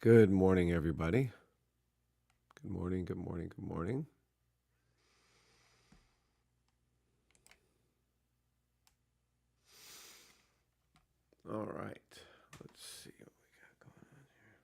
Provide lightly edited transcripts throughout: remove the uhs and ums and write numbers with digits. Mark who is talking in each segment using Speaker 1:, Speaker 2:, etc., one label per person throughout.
Speaker 1: Good morning, everybody. Good morning, good morning, good morning. All right, let's see what we got going on here.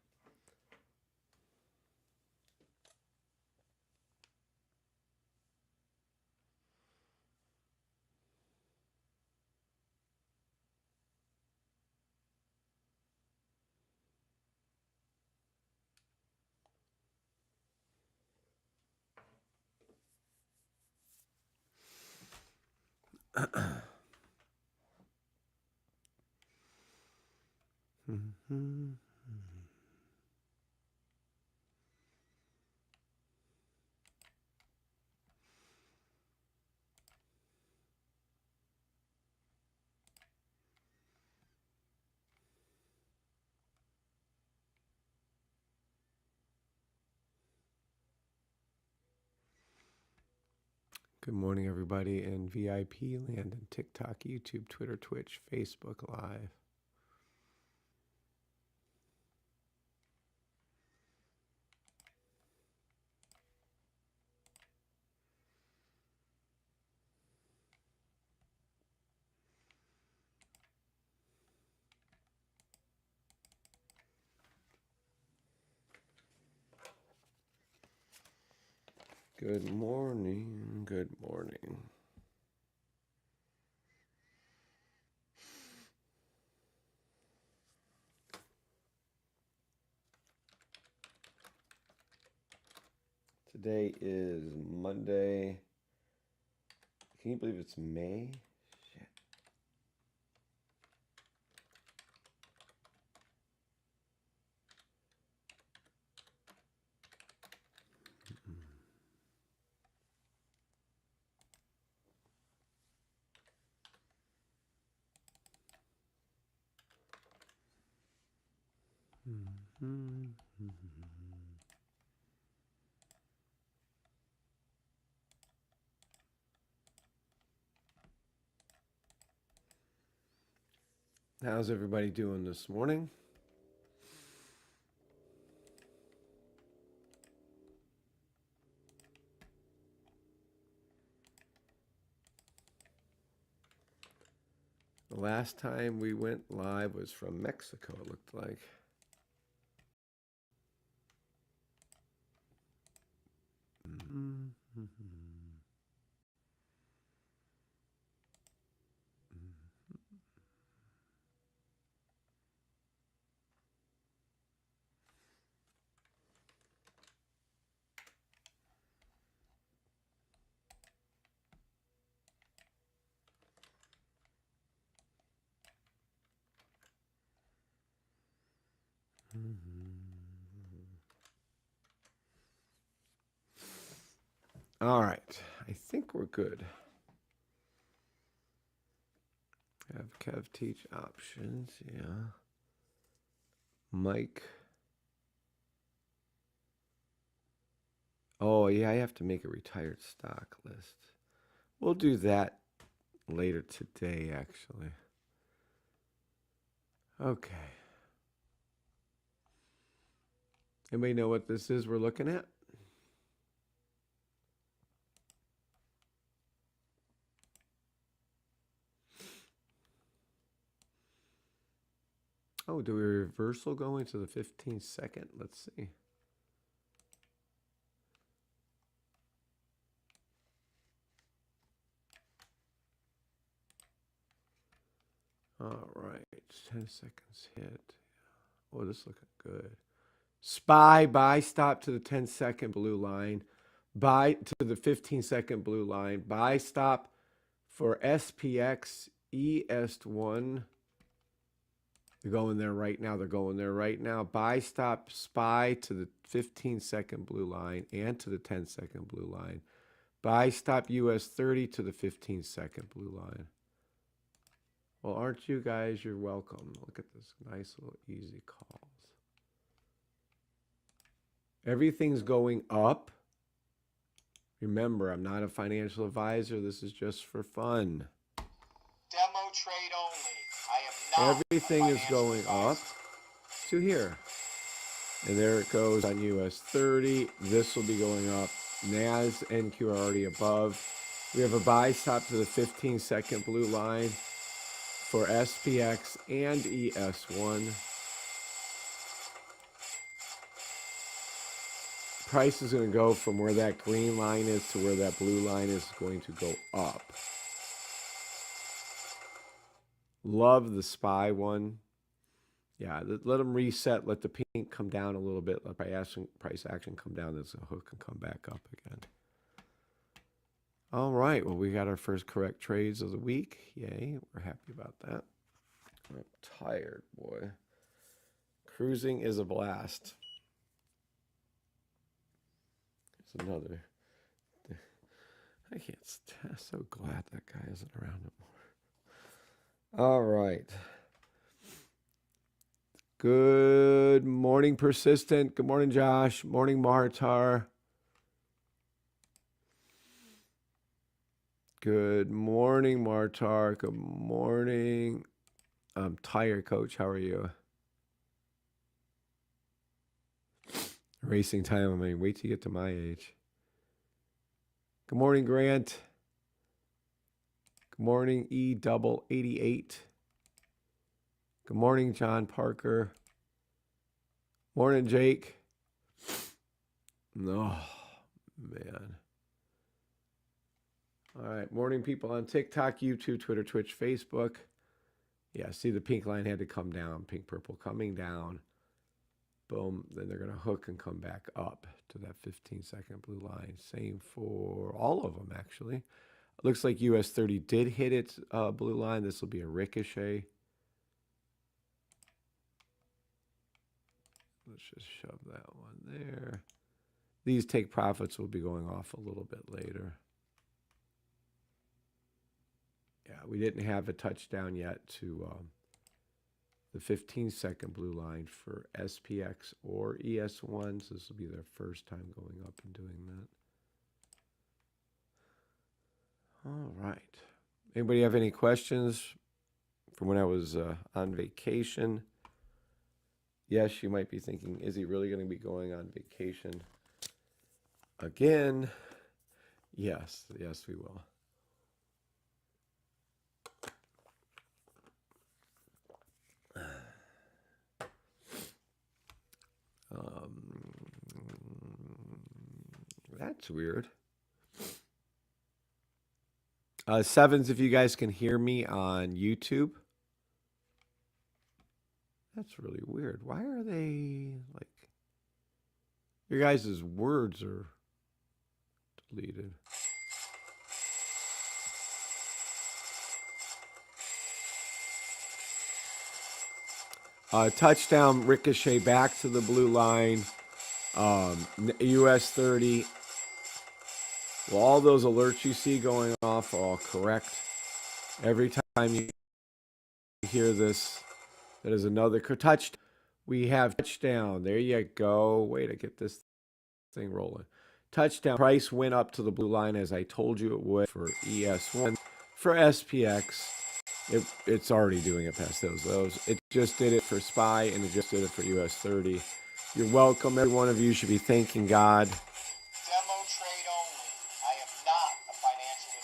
Speaker 1: Good morning, everybody in VIP land and TikTok, YouTube, Twitter, Twitch, Facebook Live. Good morning, good morning. Today is Monday. Can you believe it's May? Shit. How's everybody doing this morning? The last time we went live was from Mexico, it looked like. All right, I think we're good. Have Kev teach options, yeah. Mike. Oh, yeah, I have to make a retired stock list. We'll do that later today, actually. Okay. Anybody know what this is we're looking at? Oh, do we reversal go into the 15 second? Let's see. All right, 10 seconds hit. Oh, this is looking good. SPY, buy, stop to the 10-second blue line. Buy to the 15-second blue line. Buy, stop for SPX, EST1. They're going there right now. They're going there right now. Buy, stop, SPY to the 15-second blue line and to the 10-second blue line. Buy, stop, US 30 to the 15-second blue line. Well, aren't you guys? You're welcome. Look at this nice little easy calls. Everything's going up. Remember, I'm not a financial advisor. This is just for fun.
Speaker 2: Demo trade only. I am not.
Speaker 1: Everything is going up to here. And there it goes on US 30. This will be going up. NAS, NQ are already above. We have a buy stop to the 15-second blue line for SPX and ES1. Price is going to go from where that green line is to where that blue line is going to go up. Love the SPY one. Yeah, let them reset. Let the pink come down a little bit. Let price action come down. This hook can come back up again. All right. Well, we got our first correct trades of the week. Yay. We're happy about that. I'm tired, boy. Cruising is a blast. There's another. I can't. I'm so glad that guy isn't around anymore. All right. Good morning, Persistent. Good morning, Josh. Morning, Martar. Good morning, Martar. Good morning. I'm tired, Coach. How are you? Racing time. I mean, wait till you get to my age. Good morning, Grant. Good morning, E88. Good morning, John Parker. Morning, Jake. Oh, man. All right. Morning, people on TikTok, YouTube, Twitter, Twitch, Facebook. Yeah, see the pink line had to come down. Pink, purple coming down. Boom. Then they're going to hook and come back up to that 15-second blue line. Same for all of them, actually. Looks like US 30 did hit its blue line. This will be a ricochet. Let's just shove that one there. These take profits will be going off a little bit later. Yeah, we didn't have a touchdown yet to the 15-second blue line for SPX or ES1. So this will be their first time going up and doing that. All right. Anybody have any questions from when I was on vacation? Yes, you might be thinking, is he really going to be going on vacation again? Yes, yes, we will. That's weird. Sevens, if you guys can hear me on YouTube. That's really weird. Why are they like your guys' words are deleted? Touchdown ricochet back to the blue line. US 30. Well, all those alerts you see going off are all correct. Every time you hear this, that is another touchdown. We have touchdown. There you go. Wait, I get this thing rolling. Touchdown. Price went up to the blue line as I told you it would for ES1. For SPX, it's already doing it past those. It just did it for SPY and it just did it for US 30. You're welcome. Every one of you should be thanking God.
Speaker 2: Demo trade only. I am not a financial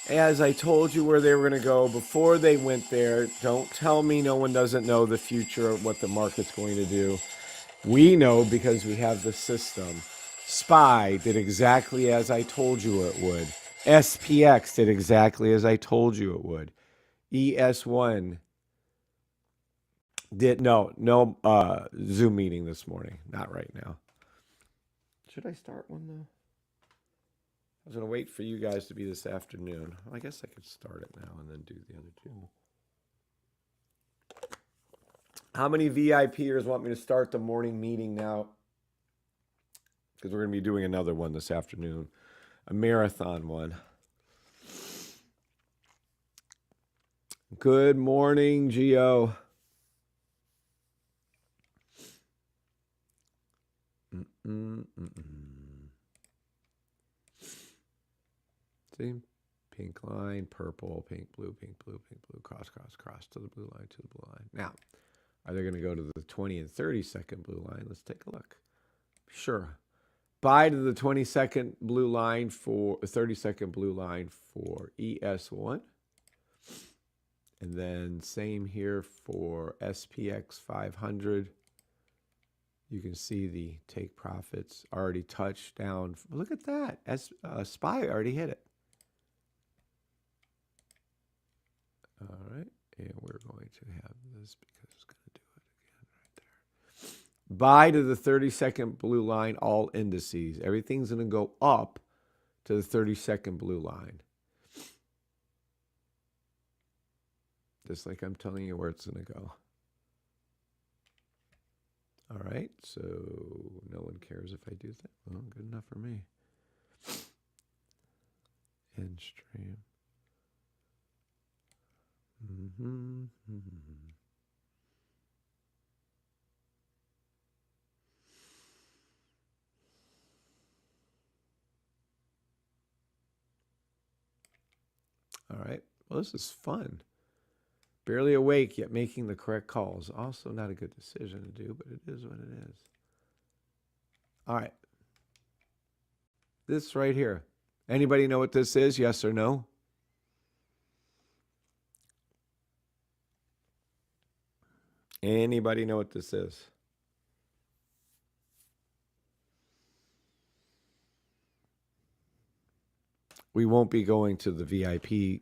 Speaker 2: advisor.
Speaker 1: As I told you where they were going to go before they went there, don't tell me no one doesn't know the future of what the market's going to do. We know because we have the system. SPY did exactly as I told you it would. SPX did exactly as I told you it would. ES1 did no Zoom meeting this morning. Not right now. Should I start one though? I was going to wait for you guys to be this afternoon. Well, I guess I could start it now and then do the other two. How many VIPers want me to start the morning meeting now? Because we're going to be doing another one this afternoon. A marathon one. Good morning, Gio. See? Pink line, purple, pink, blue, cross to the blue line, to the blue line. Now, Are they going to go to the 20 and 30-second blue line? Let's take a look. Sure. Buy to the 20-second blue line for 30-second blue line for ES1. And then same here for SPX 500. You can see the take profits already touched down. Look at that. SPY already hit it. All right. And we're going to have this because it's going to do it again right there. Buy to the 30-second blue line, all indices. Everything's going to go up to the 30-second blue line. Just like I'm telling you where it's going to go. All right, so no one cares if I do that. Well, good enough for me. End stream. All right, well, this is fun. Barely awake, yet making the correct calls. Also not a good decision to do, but it is what it is. All right. This right here. Anybody know what this is? Yes or no? Anybody know what this is? We won't be going to the VIP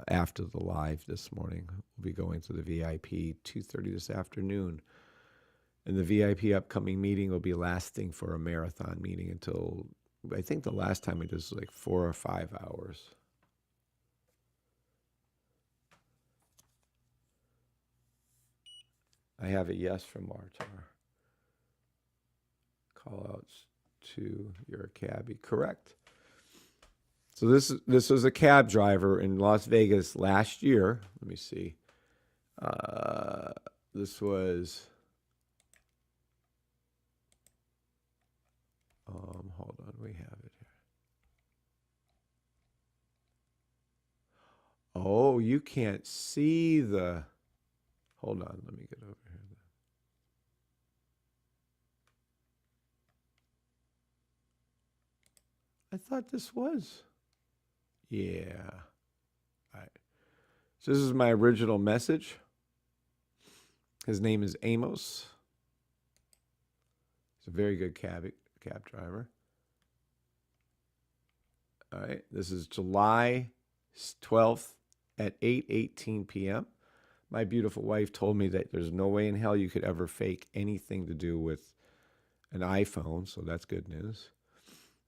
Speaker 1: after the live this morning. We'll be going to the VIP 2:30 this afternoon. And the VIP upcoming meeting will be lasting for a marathon meeting until, I think the last time we did was like 4 or 5 hours. I have a yes from Martar. Call outs to your cabbie. Correct. So this was a cab driver in Las Vegas last year. Let me see. This was hold on, we have it here. Oh, you can't see the. Hold on, let me get over here. I thought this was. Yeah. All right. So this is my original message. His name is Amos. He's a very good cab driver. All right. This is July 12th at 8:18 p.m. My beautiful wife told me that there's no way in hell you could ever fake anything to do with an iPhone, so that's good news.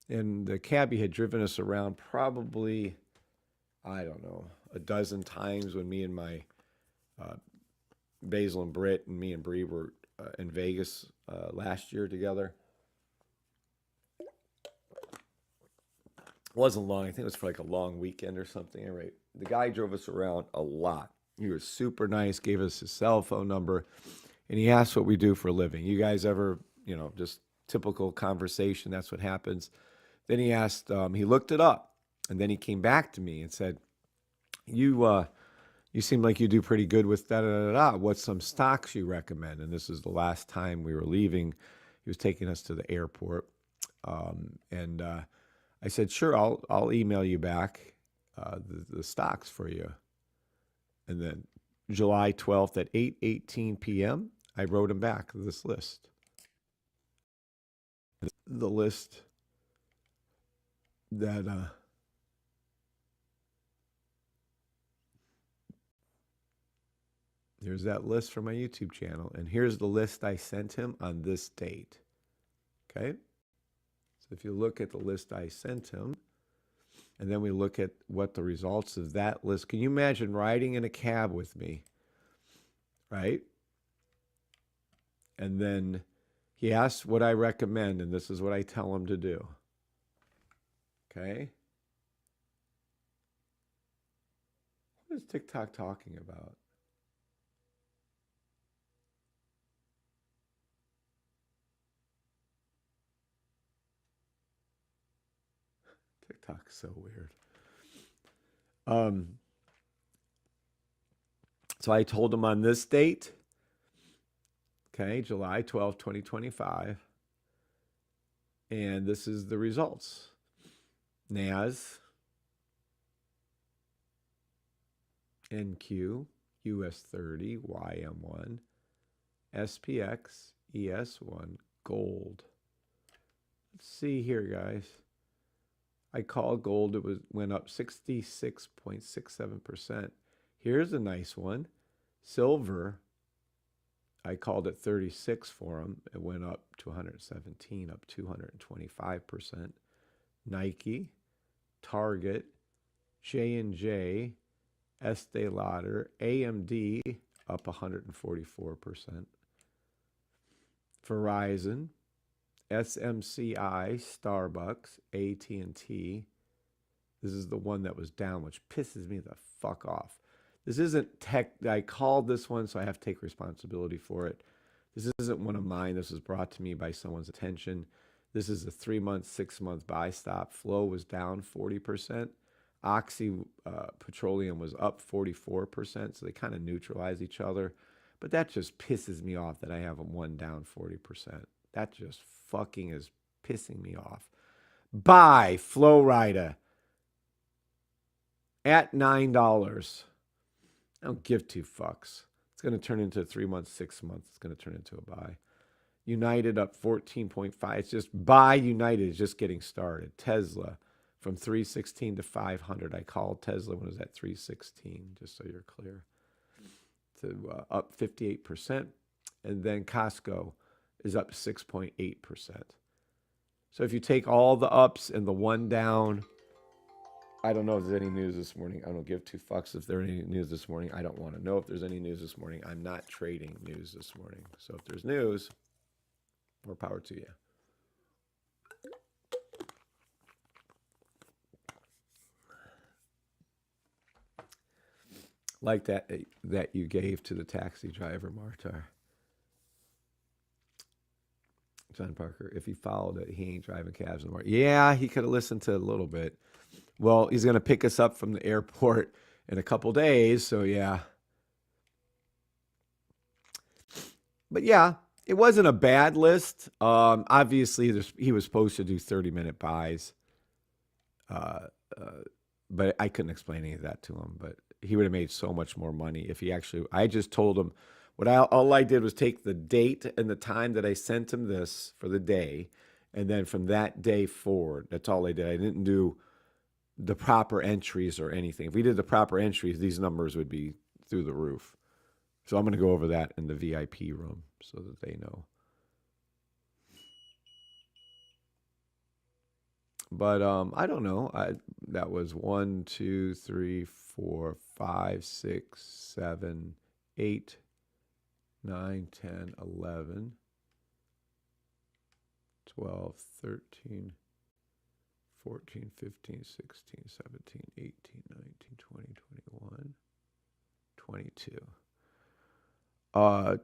Speaker 1: And the cabbie had driven us around probably, I don't know, a dozen times when me and my Basil and Britt and me and Bree were in Vegas last year together. It wasn't long. I think it was for like a long weekend or something. Anyway, the guy drove us around a lot. He was super nice, gave us his cell phone number, and he asked what we do for a living. You guys ever, just typical conversation, that's what happens. Then he asked, he looked it up, and then he came back to me and said, you seem like you do pretty good with da-da-da-da. What's some stocks you recommend? And this is the last time we were leaving. He was taking us to the airport. And I said, sure, I'll email you back the stocks for you. And then July 12th at 8:18 p.m., I wrote him back this list. The list that here's that list from my YouTube channel, and here's the list I sent him on this date. Okay? So if you look at the list I sent him, and then we look at what the results of that list, can you imagine riding in a cab with me, right? And then he asks what I recommend, and this is what I tell him to do. Okay? What is TikTok talking about? TikTok's so weird. So I told him on this date, Okay, July 12th, 2025. And this is the results. NAS, NQ, US30, YM1, SPX, ES1, gold. Let's see here, guys. I called gold. It went up 66.67%. Here's a nice one. Silver, I called it 36 for them. It went up to 117, up 225%. Nike, Target, J&J, Estee Lauder, AMD, up 144%. Verizon, SMCI, Starbucks, AT&T. This is the one that was down, which pisses me the fuck off. This isn't tech. I called this one, so I have to take responsibility for it. This isn't one of mine. This was brought to me by someone's attention. This is a 3-month, 6-month buy stop. Flow was down 40%. Oxy Petroleum was up 44%, so they kind of neutralize each other. But that just pisses me off that I have one down 40%. That just fucking is pissing me off. Buy Flow Rida at $9. I don't give two fucks. It's going to turn into 3 months, 6 months. It's going to turn into a buy. United up 14.5. It's just buy United is just getting started. Tesla from 316 to 500. I called Tesla when it was at 316, just so you're clear. To up 58%. And then Costco is up 6.8%. So if you take all the ups and the one down, I don't know if there's any news this morning. I don't give two fucks if there's any news this morning. I don't want to know if there's any news this morning. I'm not trading news this morning. So if there's news, more power to you. Like that you gave to the taxi driver, Martar. John Parker, if he followed it, he ain't driving cabs anymore. Yeah, he could have listened to it a little bit. Well, he's going to pick us up from the airport in a couple days, so yeah. But yeah, it wasn't a bad list. Obviously, he was supposed to do 30-minute buys, but I couldn't explain any of that to him. But he would have made so much more money if he actually. I just told him all I did was take the date and the time that I sent him this for the day, and then from that day forward, that's all I did. I didn't do the proper entries or anything. If we did the proper entries, these numbers would be through the roof. So I'm going to go over that in the VIP room so that they know. But I don't know. That was 1, 2, 3, 4, 5, 6, 7, 8, 9, 10, 11, 12, 13, 14, 15, 16, 17, 18, 19, 20, 21, 22.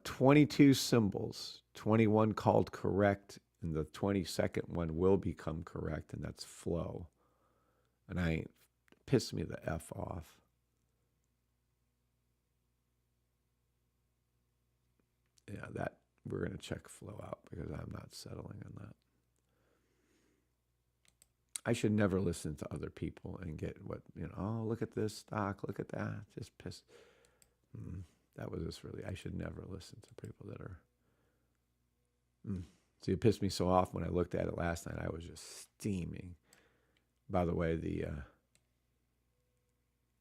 Speaker 1: 22 symbols, 21 called correct, and the 22nd one will become correct, and that's flow. And pissed me the F off. Yeah, that we're going to check flow out because I'm not settling on that. I should never listen to other people and get oh, look at this stock, look at that. Just piss. That was just really, I should never listen to people that are. See, it pissed me so off when I looked at it last night. I was just steaming. By the way, the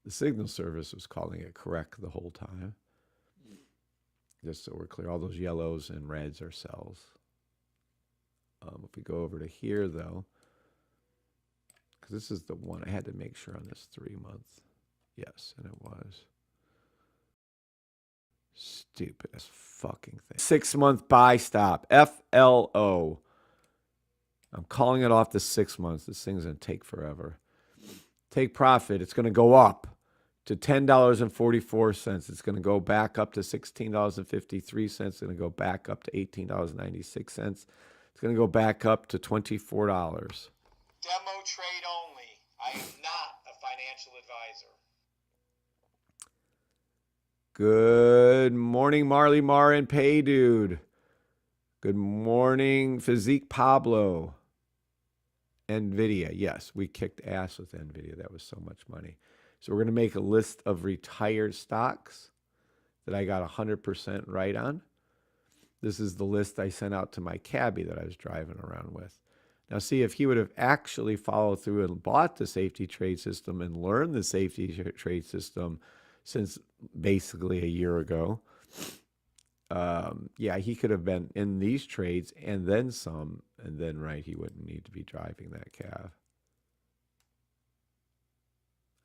Speaker 1: signal service was calling it correct the whole time. Just so we're clear, all those yellows and reds are sells. If we go over to here, though, because this is the one I had to make sure on this 3 month. Yes, and it was. Stupidest fucking thing. 6 month buy stop. FLO. I'm calling it off the 6 months. This thing's going to take forever. Take profit. It's going to go up to $10.44. It's going to go back up to $16.53. It's going to go back up to $18.96. It's going to go back up to $24.
Speaker 2: Demo trade only. I am not a financial advisor.
Speaker 1: Good morning, Marley Mar and Pay Dude. Good morning, Physique Pablo. NVIDIA. Yes, we kicked ass with NVIDIA. That was so much money. So we're going to make a list of retired stocks that I got 100% right on. This is the list I sent out to my cabbie that I was driving around with. Now, see, if he would have actually followed through and bought the safety trade system and learned the safety trade system since basically a year ago, yeah, he could have been in these trades and then some, and then, right, he wouldn't need to be driving that cab.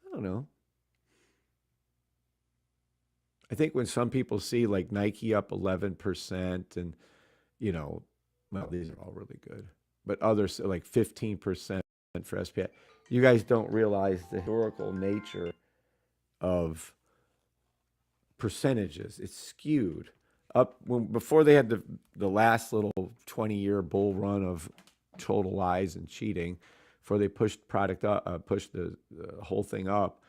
Speaker 1: I don't know. I think when some people see like Nike up 11% and, you know, well, these are all really good, but others like 15% for SPX, you guys don't realize the historical nature of percentages. It's skewed up before they had the last little 20-year bull run of total lies and cheating, before they pushed product up, pushed the whole thing up,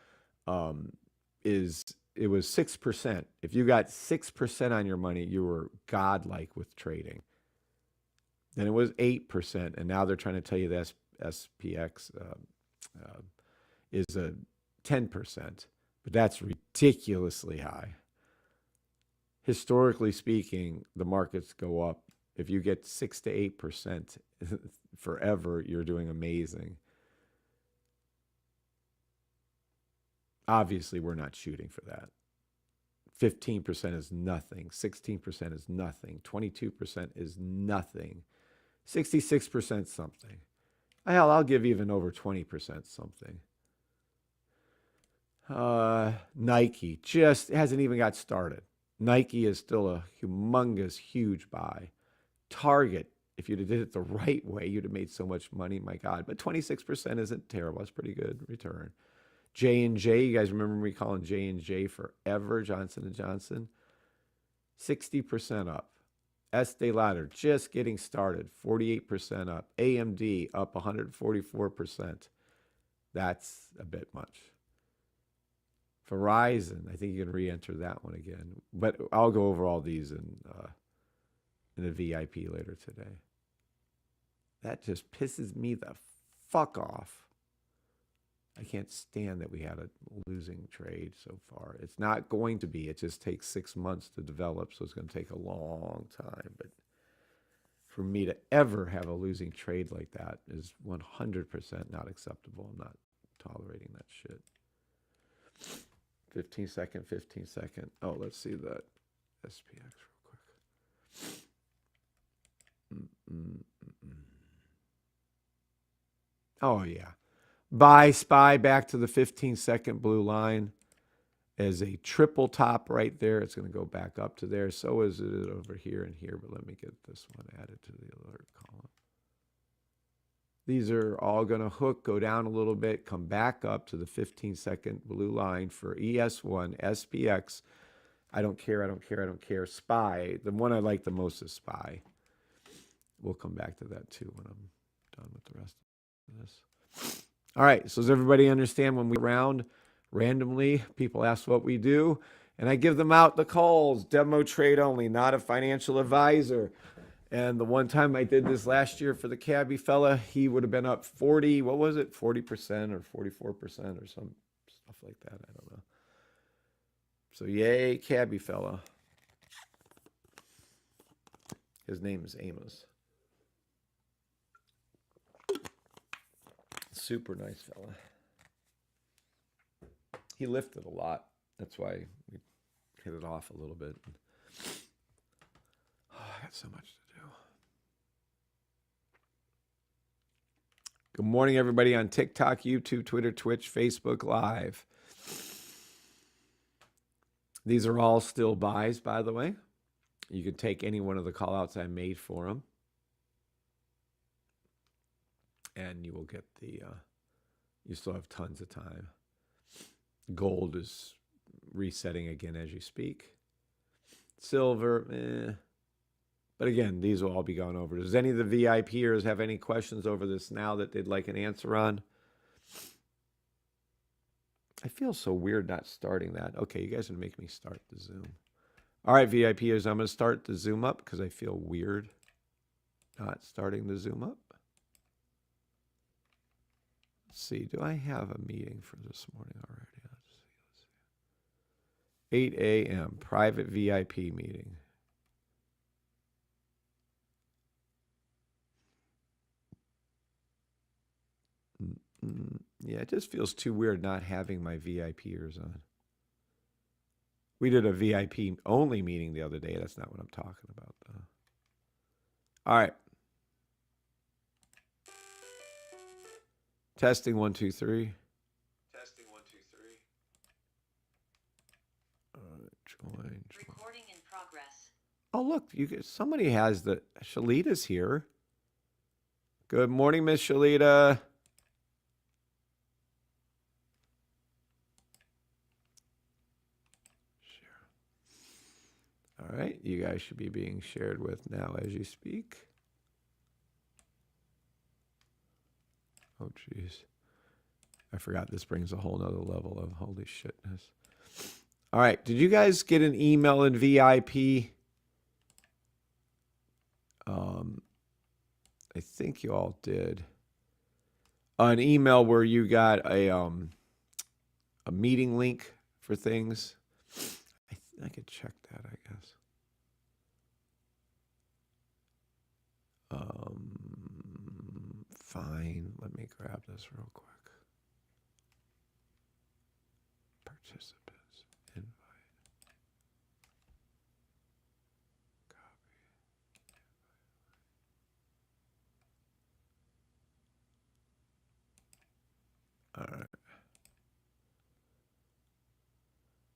Speaker 1: it was 6%. If you got 6% on your money, you were godlike with trading. Then it was 8%, and now they're trying to tell you that SPX is a 10%, but that's ridiculously high. Historically speaking, the markets go up. If you get 6 to 8% forever, you're doing amazing. Obviously, we're not shooting for that. 15% is nothing. 16% is nothing. 22% is nothing. 66% something. Hell, I'll give even over 20% something. Nike just hasn't even got started. Nike is still a humongous, huge buy. Target, if you'd have did it the right way, you'd have made so much money, my God. But 26% isn't terrible. That's pretty good return. J&J, you guys remember me calling J&J forever, Johnson & Johnson? 60% up. Estee Lauder, just getting started, 48% up. AMD, up 144%. That's a bit much. Verizon, I think you can re-enter that one again. But I'll go over all these in the VIP later today. That just pisses me the fuck off. I can't stand that we had a losing trade so far. It's not going to be. It just takes 6 months to develop, so it's going to take a long time. But for me to ever have a losing trade like that is 100% not acceptable. I'm not tolerating that shit. 15 second, 15 second. Oh, let's see that SPX real quick. Oh, yeah. Buy SPY back to the 15-second blue line as a triple top right there. It's going to go back up to there. So is it over here and here. But let me get this one added to the alert column. These are all going to hook, go down a little bit, come back up to the 15-second blue line for ES1, SPX. I don't care, I don't care, I don't care. SPY, the one I like the most is SPY. We'll come back to that too when I'm done with the rest of this. All right, so does everybody understand when we round randomly, people ask what we do, and I give them out the calls, demo trade only, not a financial advisor. And the one time I did this last year for the cabbie fella, he would have been up 40, what was it, 40% or 44% or some stuff like that. I don't know. So yay, cabbie fella. His name is Amos. Super nice fella. He lifted a lot. That's why we hit it off a little bit. Oh, I got so much to do. Good morning, everybody on TikTok, YouTube, Twitter, Twitch, Facebook Live. These are all still buys, by the way. You can take any one of the call outs I made for them. And you will get the, you still have tons of time. Gold is resetting again as you speak. Silver, But again, these will all be gone over. Does any of the VIPers have any questions over this now that they'd like an answer on? I feel so weird not starting that. Okay, you guys are making me start the Zoom. All right, VIPers, I'm going to start the Zoom up because I feel weird. Not starting to zoom up. Let's see. Do I have a meeting for this morning already? Let's see. 8 a.m. Private VIP meeting. Yeah, it just feels too weird not having my VIPers on. We did a VIP only meeting the other day. That's not what I'm talking about, though. All right. Testing 1, 2, 3.
Speaker 2: Testing 1, 2, 3.
Speaker 1: Join.
Speaker 3: Recording in progress.
Speaker 1: Oh, look, somebody has the Shalita's here. Good morning, Miss Shalita. All right, you guys should be being shared with now as you speak. Oh, geez. I forgot this brings a whole nother level of holy shitness. All right, did you guys get an email in VIP? I think you all did. An email where you got a meeting link for things. I could check that, I guess. Fine. Let me grab this real quick. Participants. Invite. Copy. All right.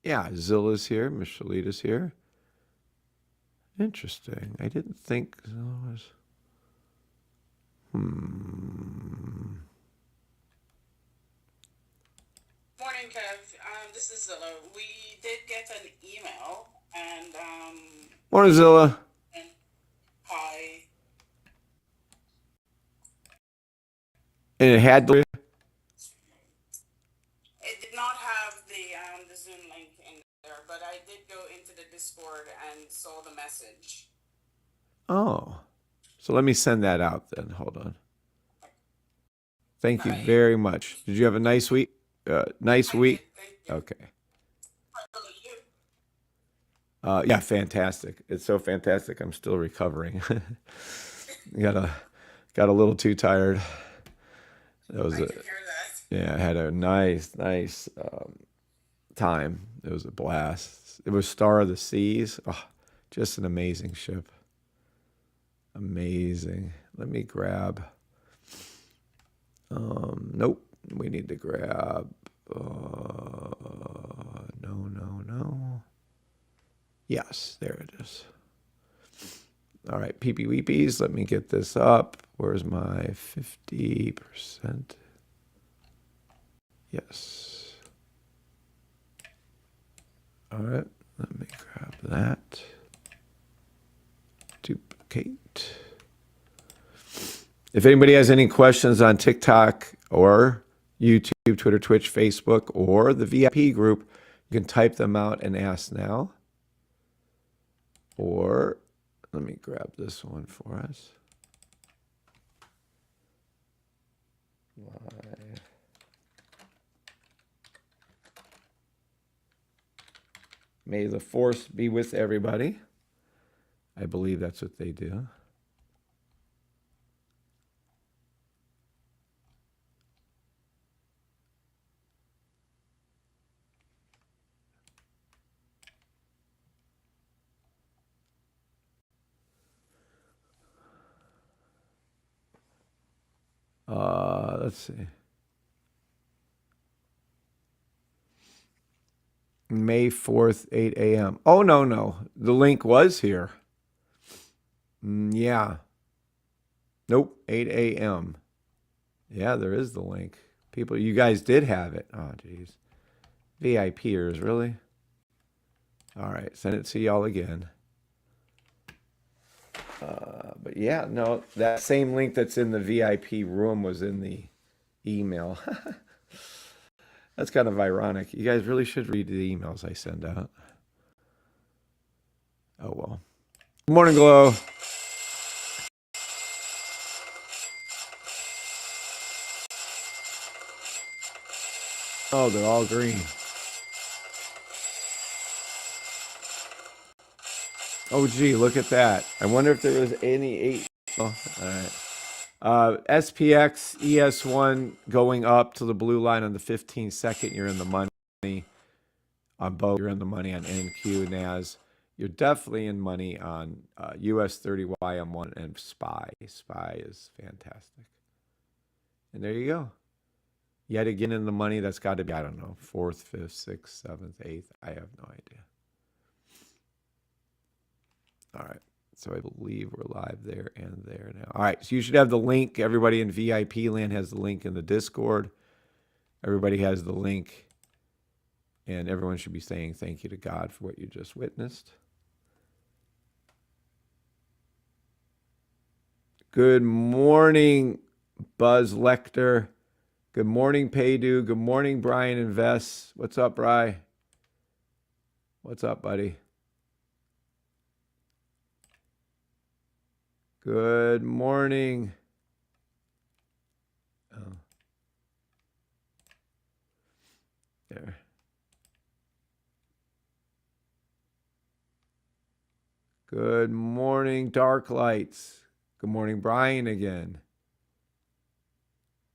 Speaker 1: Yeah, Zilla's here. Michelita's here. Interesting. I didn't think Zilla was.
Speaker 4: Morning, Kev. This is Zilla. We did get an email, and
Speaker 1: Morning, Zilla.
Speaker 4: hi.
Speaker 1: And it had the.
Speaker 4: It did not have the Zoom link in there, but I did go into the Discord and saw the message.
Speaker 1: Oh. So let me send that out then. Hold on. Thank you
Speaker 4: Hi.
Speaker 1: very much. Did you have a nice week? Nice
Speaker 4: I
Speaker 1: week?
Speaker 4: did, thank you.
Speaker 1: Okay.
Speaker 4: How about you?
Speaker 1: Yeah, fantastic. It's so fantastic. I'm still recovering. got a little too tired. That was
Speaker 4: I can hear that.
Speaker 1: yeah, I had a nice time. It was a blast. It was Star of the Seas. Oh, just an amazing ship. Amazing. Let me grab. Nope. We need to grab. No. Yes, there it is. All right, peepee weepies. Let me get this up. Where's my 50%? Yes. All right, let me grab that. Duplicate. If anybody has any questions on TikTok or YouTube, Twitter, Twitch, Facebook, or the VIP group, you can type them out and ask now. Or let me grab this one for us. May the force be with everybody. I believe that's what they do. Let's see. May 4th, 8 a.m. Oh, no. The link was here. Yeah. Nope, 8 a.m. Yeah, there is the link. People, you guys did have it. Oh, geez. VIPers, really? All right, send it to y'all again. But yeah, no, that same link that's in the VIP room was in the email. That's kind of ironic. You guys really should read the emails I send out. Oh, well. Good morning, Glow. Oh, they're all green. Oh, gee, look at that. I wonder if there was any 8. Oh, all right. SPX, ES1 going up to the blue line on the 15-second. You're in the money on both. You're in the money on NQ, NAS. You're definitely in money on US30, YM1, and SPY. SPY is fantastic. And there you go. Yet again in the money, that's got to be, I don't know, 4th, 5th, 6th, 7th, 8th. I have no idea. All right. So I believe we're live there and there now. All right. So you should have the link. Everybody in VIP land has the link in the Discord. Everybody has the link. And everyone should be saying thank you to God for what you just witnessed. Good morning, Buzz Lecter. Good morning, Paydu. Good morning, Brian and Vess. What's up, Bri? What's up, buddy? Good morning. Oh. There. Good morning, Dark Lights. Good morning, Brian again.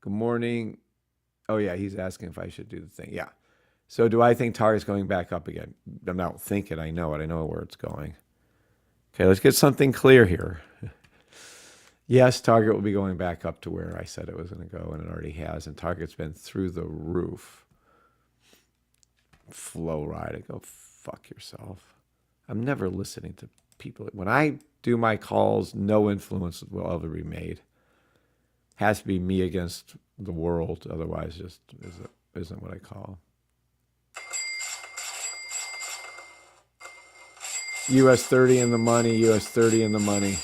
Speaker 1: Good morning. Oh, yeah, he's asking if I should do the thing. Yeah. So do I think Target's going back up again? I don't think it. I know it. I know where it's going. Okay, let's get something clear here. Yes, Target will be going back up to where I said it was going to go, and it already has. And Target's been through the roof. Flow ride. I go, fuck yourself. I'm never listening to people. When I do my calls, no influence will ever be made. Has to be me against the world. Otherwise, just isn't what I call. US 30 in the money. US 30 in the money.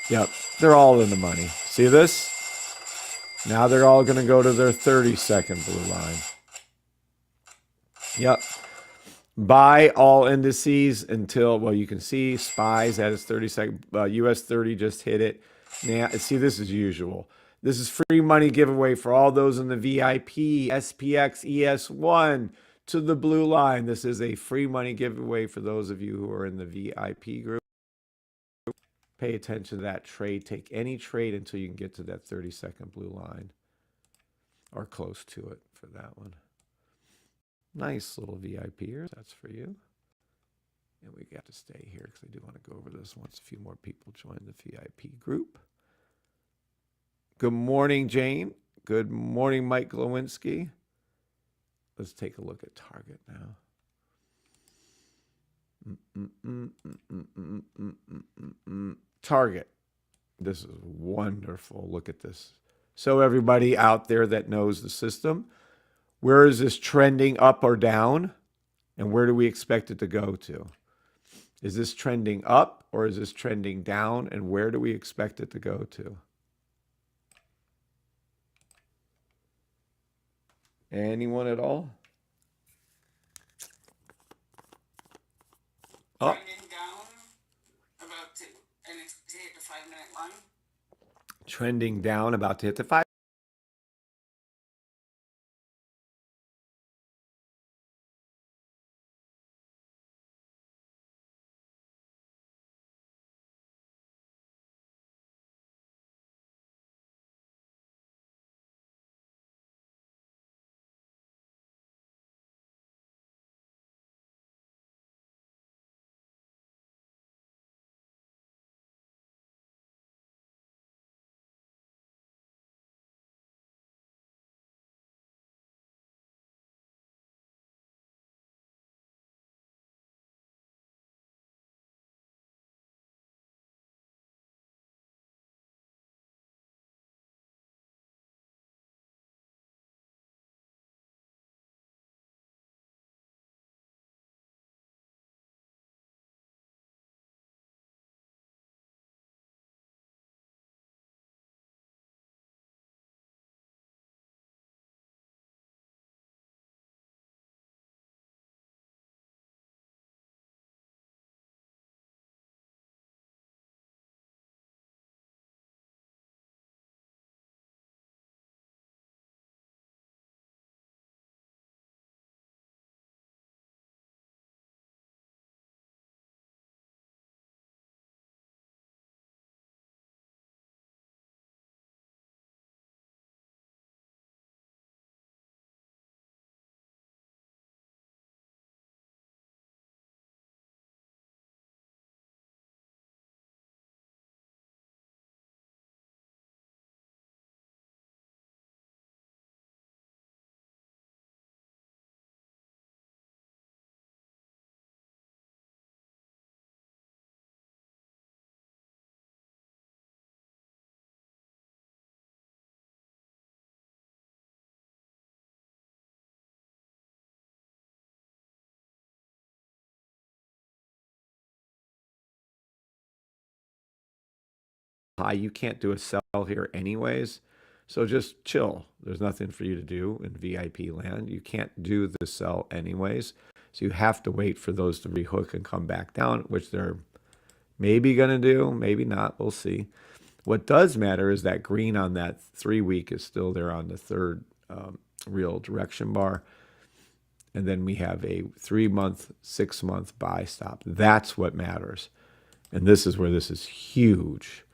Speaker 1: Yep, they're all in the money. See this? Now they're all going to go to their 30-second blue line. Yep. Buy all indices until, well, you can see SPY's at its 30-second. US 30 just hit it. Now, see, this is usual. This is free money giveaway for all those in the VIP, SPX, ES1 to the blue line. This is a free money giveaway for those of you who are in the VIP group. Pay attention to that trade. Take any trade until you can get to that 30-second blue line or close to it for that one. Nice little VIPers. That's for you. And we got to stay here because I do want to go over this once a few more people join the VIP group. Good morning, Jane. Good morning, Mike Glowinski. Let's take a look at Target now. Target. This is wonderful. Look at this. So everybody out there that knows the system, where is this trending up or down? And where do we expect it to go to? Is this trending up or is this trending down? And where do we expect it to go to? Anyone at all?
Speaker 4: Up. Trending down about to hit the 5-minute line.
Speaker 1: Trending down, about to hit the 5. high. You can't do a sell here anyways. So just chill. There's nothing for you to do in VIP land. You can't do the sell anyways. So you have to wait for those to rehook and come back down, which they're maybe going to do, maybe not. We'll see. What does matter is that green on that 3 week is still there on the third real direction bar. And then we have a 3 month, 6 month buy stop. That's what matters. And this is where this is huge.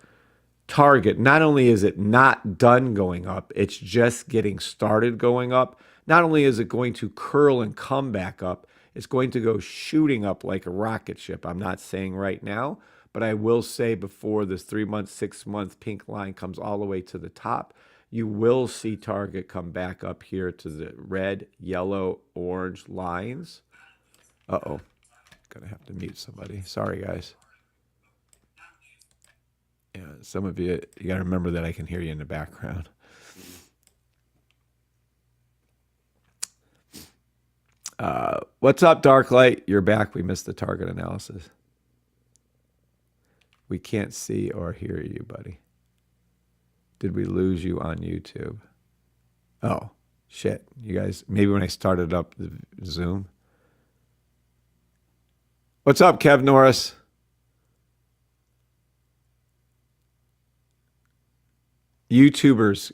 Speaker 1: Target, not only is it not done going up, it's just getting started going up. Not only is it going to curl and come back up, it's going to go shooting up like a rocket ship. I'm not saying right now, but I will say before this 3 month, 6 month pink line comes all the way to the top, you will see Target come back up here to the red, yellow, orange lines. Uh-oh. Gonna have to mute somebody. Sorry, guys. Yeah, some of you got to remember that I can hear you in the background. What's up, Darklight? You're back. We missed the target analysis. We can't see or hear you, buddy. Did we lose you on YouTube? Oh, shit. You guys, maybe when I started up the Zoom. What's up, Kev Norris? YouTubers,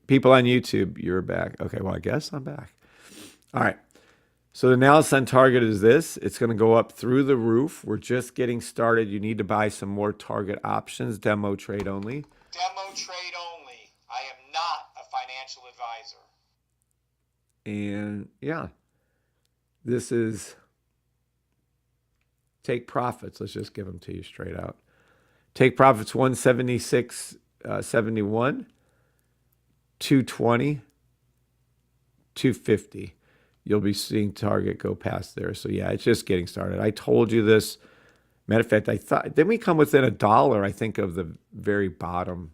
Speaker 1: people on YouTube, you're back. Okay, well, I guess I'm back. All right. So the analysis on Target is this. It's going to go up through the roof. We're just getting started. You need to buy some more Target options, demo trade only.
Speaker 2: Demo trade only. I am not a financial advisor.
Speaker 1: And yeah, this is take profits. Let's just give them to you straight out. Take profits 176.71, 220, 250. You'll be seeing Target go past there. So yeah, it's just getting started. I told you this. Matter of fact, I thought, didn't we come within $1, I think, of the very bottom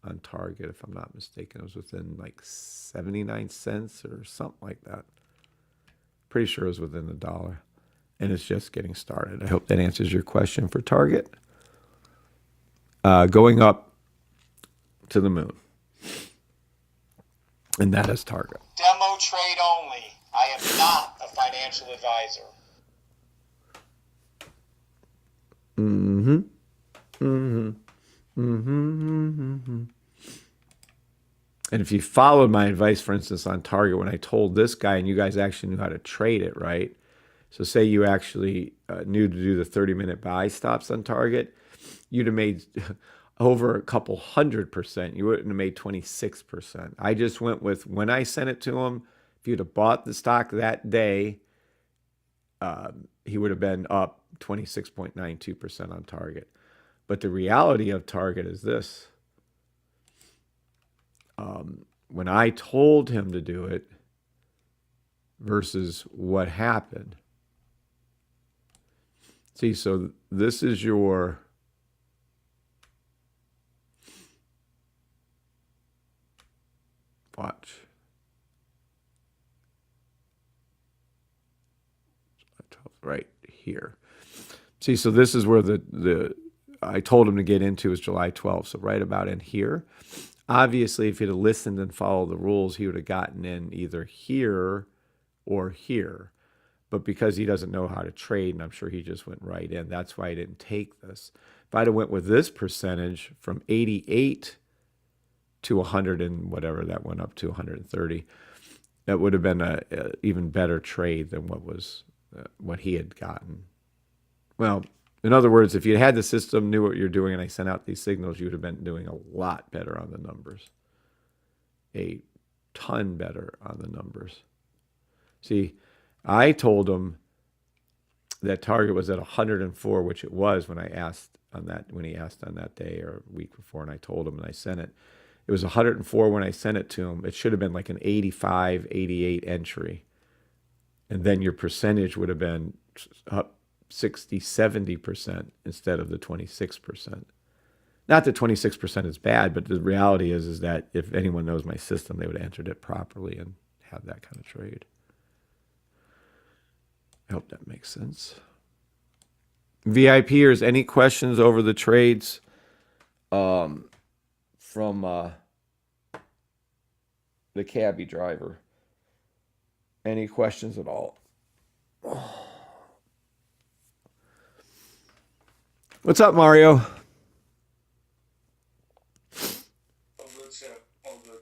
Speaker 1: on Target, if I'm not mistaken. It was within like 79 cents or something like that. Pretty sure it was within $1. And it's just getting started. I hope that answers your question for Target. Going up to the moon. And that is Target.
Speaker 2: Demo trade only. I am not a financial advisor.
Speaker 1: And if you followed my advice, for instance, on Target, when I told this guy, and you guys actually knew how to trade it, right? So say you actually knew to do the 30-minute buy stops on Target, you'd have made over a couple 100%. You wouldn't have made 26%. I just went with, when I sent it to him, if you'd have bought the stock that day, he would have been up 26.92% on Target. But the reality of Target is this. When I told him to do it versus what happened. See, so this is your watch. Right here. See, so this is where the I told him to get into is July 12th. So right about in here. Obviously, if he'd have listened and followed the rules, he would have gotten in either here or here. But because he doesn't know how to trade, and I'm sure he just went right in, that's why I didn't take this. If I'd have went with this percentage from 88 to 100 and whatever, that went up to 130, that would have been a even better trade than what he had gotten. Well, in other words, if you had the system, knew what you're doing, and I sent out these signals, you would have been doing a lot better on the numbers. A ton better on the numbers. See, I told him that Target was at 104, which it was when I asked on that, when he asked on that day or a week before, and I told him and I sent it. It was 104 when I sent it to him. It should have been like an 85, 88 entry. And then your percentage would have been up 60, 70% instead of the 26%. Not that 26% is bad, but the reality is that if anyone knows my system, they would have entered it properly and have that kind of trade. I hope that makes sense. VIPers, any questions over the trades? from the cabbie driver. Any questions at all? What's up, Mario?
Speaker 5: All good, sir. All good.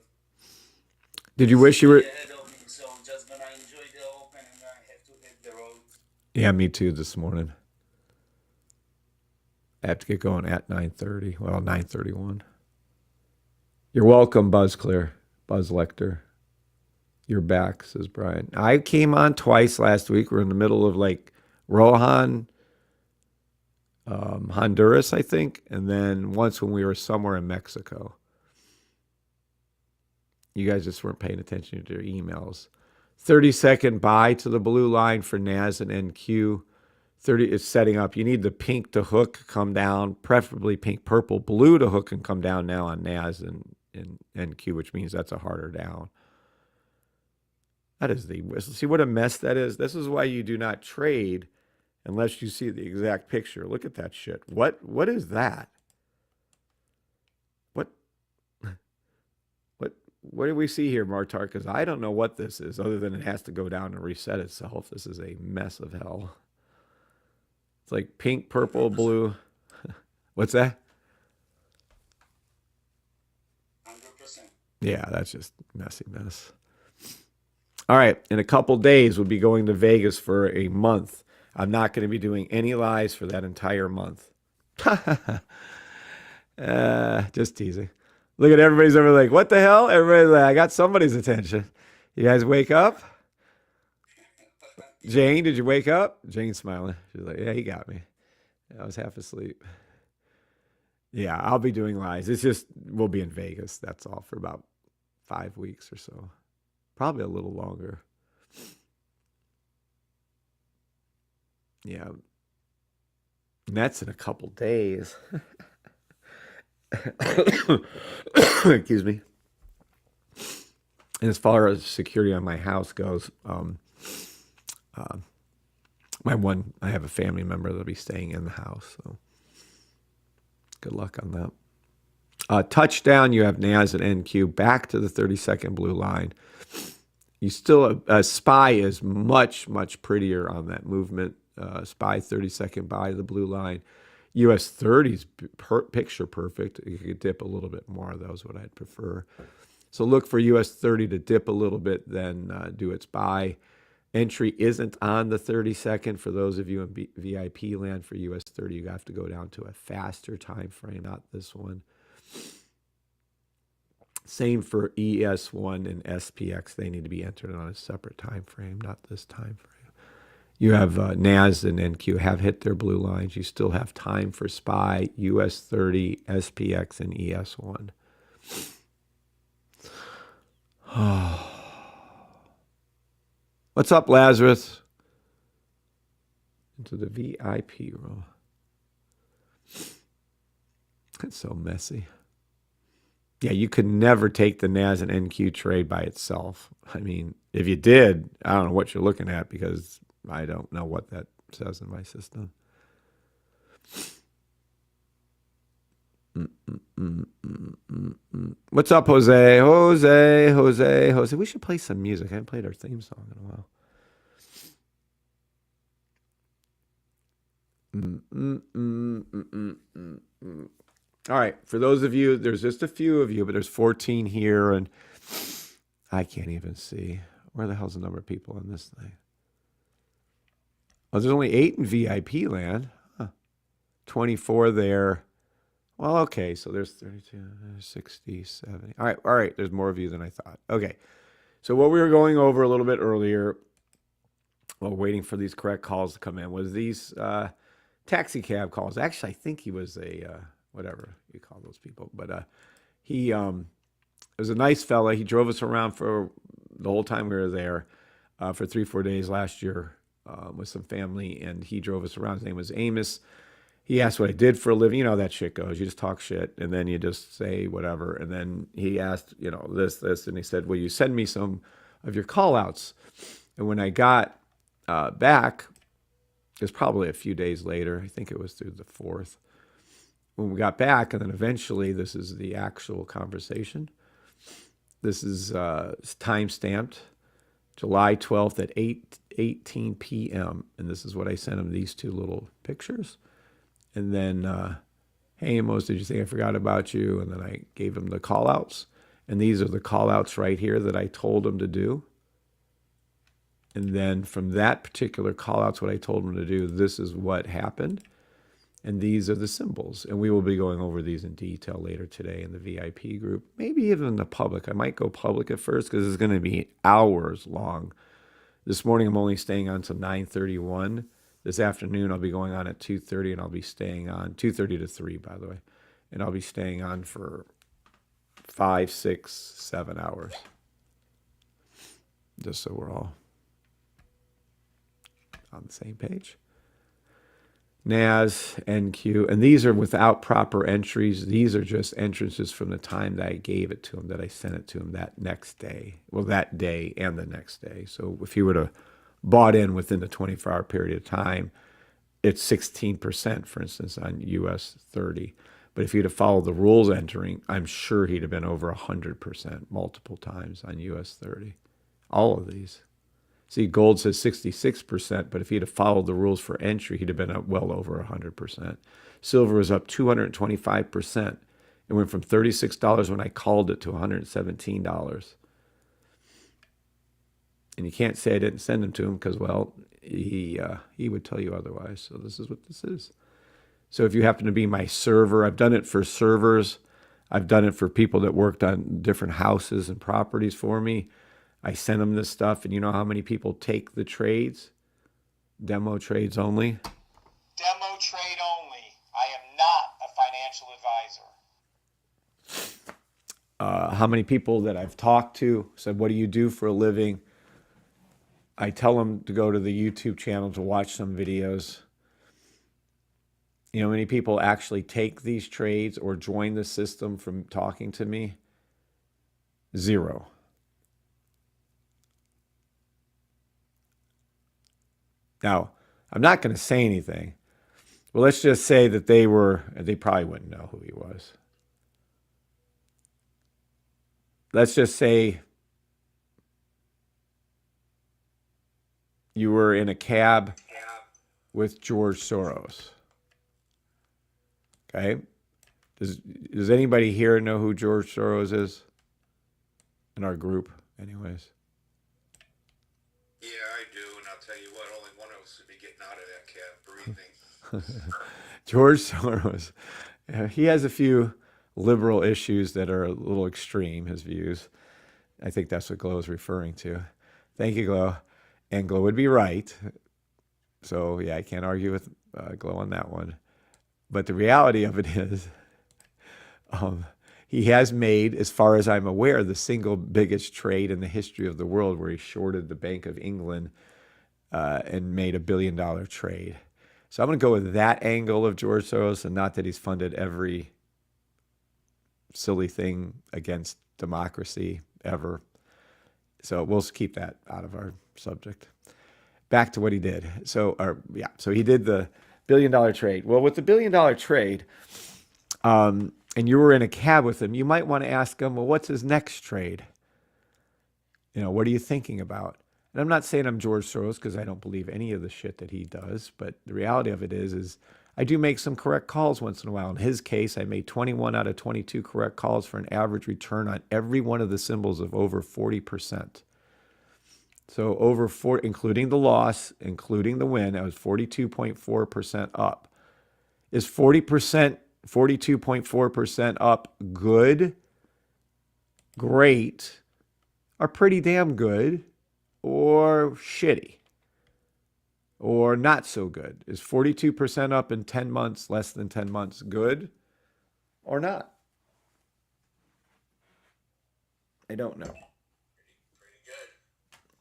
Speaker 1: Did you wish you were?
Speaker 5: Ahead of me, so just gonna enjoy the open and I have to hit the road.
Speaker 1: Yeah, me too this morning. I have to get going at 9:30. Well, 9:31. You're welcome, Buzz Lecter. You're back, says Brian. I came on twice last week. We're in the middle of like Rohan, Honduras, I think, and then once when we were somewhere in Mexico. You guys just weren't paying attention to your emails. 30-second buy to the blue line for NAS and NQ. 30 is setting up. You need the pink to hook, come down, preferably pink, purple, blue to hook and come down now on NAS and NQ, which means that's a harder down. That is see what a mess that is? This is why you do not trade unless you see the exact picture. Look at that shit. What is that? What do we see here, Martar? Because I don't know what this is, other than it has to go down and reset itself. This is a mess of hell. It's like pink, purple, blue. What's that?
Speaker 5: 100%.
Speaker 1: Yeah, that's just messy mess. All right, in a couple days, we'll be going to Vegas for a month. I'm not going to be doing any lives for that entire month. Just teasing. Look at everybody's over like, what the hell? Everybody's like, I got somebody's attention. You guys wake up? Jane, did you wake up? Jane's smiling. She's like, yeah, he got me. I was half asleep. Yeah, I'll be doing lives. It's just, we'll be in Vegas. That's all for about 5 weeks or so. Probably a little longer. Yeah. And that's in a couple days. Excuse me. And as far as security on my house goes, I have a family member that'll be staying in the house, so good luck on that. Touchdown, you have NAS and NQ back to the 30-second blue line. You still, SPY is much, much prettier on that movement. SPY 30-second buy the blue line. US 30's picture perfect. You could dip a little bit more. That was what I'd prefer. So look for US 30 to dip a little bit, then do its buy. Entry isn't on the 30-second. For those of you in VIP land for US 30, you have to go down to a faster time frame, not this one. Same for ES1 and SPX. They need to be entered on a separate time frame, not this time frame. You have NAS and NQ have hit their blue lines. You still have time for SPY, US 30, SPX, and ES1. What's up, Lazarus? Into the VIP room. It's so messy. Yeah, you could never take the NAS and NQ trade by itself. I mean, if you did, I don't know what you're looking at because I don't know what that says in my system. What's up, Jose? Jose. We should play some music. I haven't played our theme song in a while. All right. For those of you, there's just a few of you, but there's 14 here, and I can't even see. Where the hell's the number of people in this thing? Oh, there's only 8 in VIP land. Huh. 24 there. Well, okay, so there's 32, 60, 70. All right, there's more of you than I thought. Okay, so what we were going over a little bit earlier, while waiting for these correct calls to come in, was these taxi cab calls. Actually, I think he was a, whatever you call those people, but he was a nice fella. He drove us around for the whole time we were there for 3-4 days last year with some family, and he drove us around. His name was Amos. He asked what I did for a living. You know how that shit goes. You just talk shit, and then you just say whatever. And then he asked, this, and he said, will you send me some of your call-outs? And when I got back, it was probably a few days later. I think it was through the 4th. when we got back, and then eventually this is the actual conversation. This is time stamped July 12th at 8:18 p.m. And this is what I sent him, these two little pictures. And then, hey, Amos, did you think I forgot about you? And then I gave him the call outs. And these are the call outs right here that I told him to do. And then from that particular call outs, what I told him to do, this is what happened. And these are the symbols. And we will be going over these in detail later today in the VIP group, maybe even the public. I might go public at first because it's going to be hours long. This morning, I'm only staying on till 9:31. This afternoon, I'll be going on at 2:30, and I'll be staying on 2:30 to 3, by the way. And I'll be staying on for 5, 6, 7 hours. Just so we're all on the same page. NAS, NQ, and these are without proper entries. These are just entrances from the time that I gave it to him, that I sent it to him that next day. Well, that day and the next day. So if he would have bought in within the 24-hour period of time, it's 16%, for instance, on US 30. But if he'd have followed the rules entering, I'm sure he'd have been over 100% multiple times on US 30. All of these. See, gold says 66%, but if he'd have followed the rules for entry, he'd have been up well over 100%. Silver was up 225%. It went from $36 when I called it to $117. And you can't say I didn't send them to him because, well, he would tell you otherwise. So this is what this is. So if you happen to be my server, I've done it for servers. I've done it for people that worked on different houses and properties for me. I send them this stuff, and you know how many people take the trades? Demo trades only.
Speaker 2: Demo trade only. I am not a financial advisor.
Speaker 1: How many people that I've talked to said, what do you do for a living? I tell them to go to the YouTube channel to watch some videos. You know how many people actually take these trades or join the system from talking to me? 0. Now, I'm not going to say anything. Well, let's just say that they probably wouldn't know who he was. Let's just say you were in a cab with George Soros. Okay? Does anybody here know who George Soros is? In our group, anyways.
Speaker 6: Yeah, I do, and I'll tell you what, only one of us would be getting out of that cab breathing.
Speaker 1: George Soros, he has a few liberal issues that are a little extreme, his views. I think that's what Glow is referring to. Thank you, Glow. And Glow would be right. So, yeah, I can't argue with Glow on that one. But the reality of it is, he has made, as far as I'm aware, the single biggest trade in the history of the world where he shorted the Bank of England and made $1 billion trade. So I'm going to go with that angle of George Soros, and not that he's funded every silly thing against democracy ever. So we'll keep that out of our subject. Back to what he did. So he did the $1 billion trade. Well, with the $1 billion trade, and you were in a cab with him, you might want to ask him, well, what's his next trade? You know, what are you thinking about? And I'm not saying I'm George Soros because I don't believe any of the shit that he does, but the reality of it is I do make some correct calls once in a while. In his case, I made 21 out of 22 correct calls for an average return on every one of the symbols of over 40%. So over 4, including the loss, including the win, I was 42.4% up. Is 40%, 42.4% up good, great, or pretty damn good, or shitty, or not so good? Is 42% up in 10 months, less than 10 months, good or not? I don't know.
Speaker 5: Pretty good.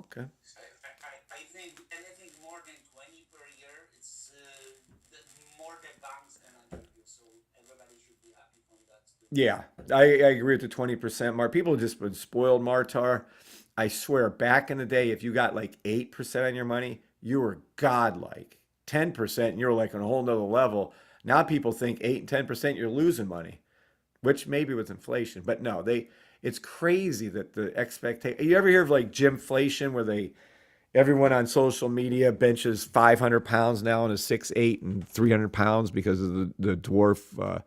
Speaker 1: Okay.
Speaker 5: I think anything more than 20 per year, it's more than banks can give you. So everybody should be happy from that.
Speaker 1: Yeah, I agree with the 20%. Mark, people have just been spoiled, Martar. I swear, back in the day, if you got like 8% on your money, you were godlike. 10%, and you were like on a whole nother level. Now people think 8 and 10% you're losing money, which maybe with inflation, but no, it's crazy that the expectation. You ever hear of like gymflation where everyone on social media benches 500 pounds now and is 6'8" and 300 pounds because of the dwarf.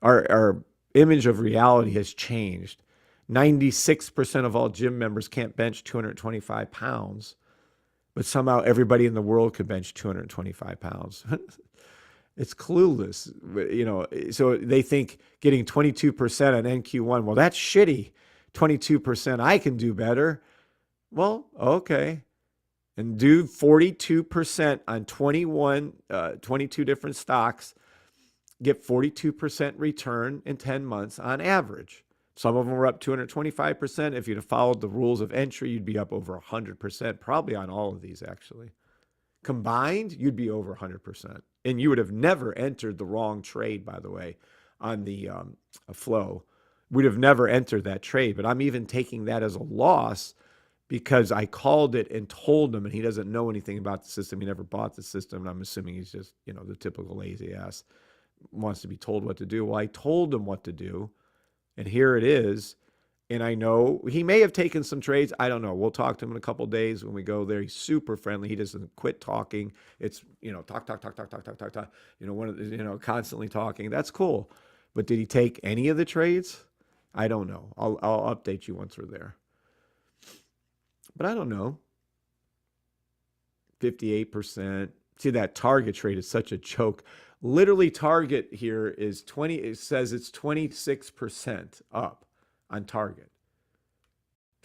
Speaker 1: Our image of reality has changed. 96% of all gym members can't bench 225 pounds, but somehow everybody in the world could bench 225 pounds. It's clueless, you know. So they think getting 22% on NQ1, well, that's shitty. 22%, I can do better. Well, okay. And do 42% on 22 different stocks, get 42% return in 10 months on average. Some of them were up 225%. If you'd have followed the rules of entry, you'd be up over 100%, probably on all of these actually. Combined, you'd be over 100%. And you would have never entered the wrong trade, by the way, on the flow. We'd have never entered that trade, but I'm even taking that as a loss because I called it and told him, and he doesn't know anything about the system. He never bought the system, and I'm assuming he's just, you know, the typical lazy ass, wants to be told what to do. Well, I told him what to do, and here it is. And I know he may have taken some trades. I don't know. We'll talk to him in a couple of days when we go there. He's super friendly. He doesn't quit talking. It's, you know, talk. You know, constantly talking. That's cool. But did he take any of the trades? I don't know. I'll update you once we're there. But I don't know. 58%. See, that Target trade is such a joke. Literally, Target here is 20. It says it's 26% up on Target.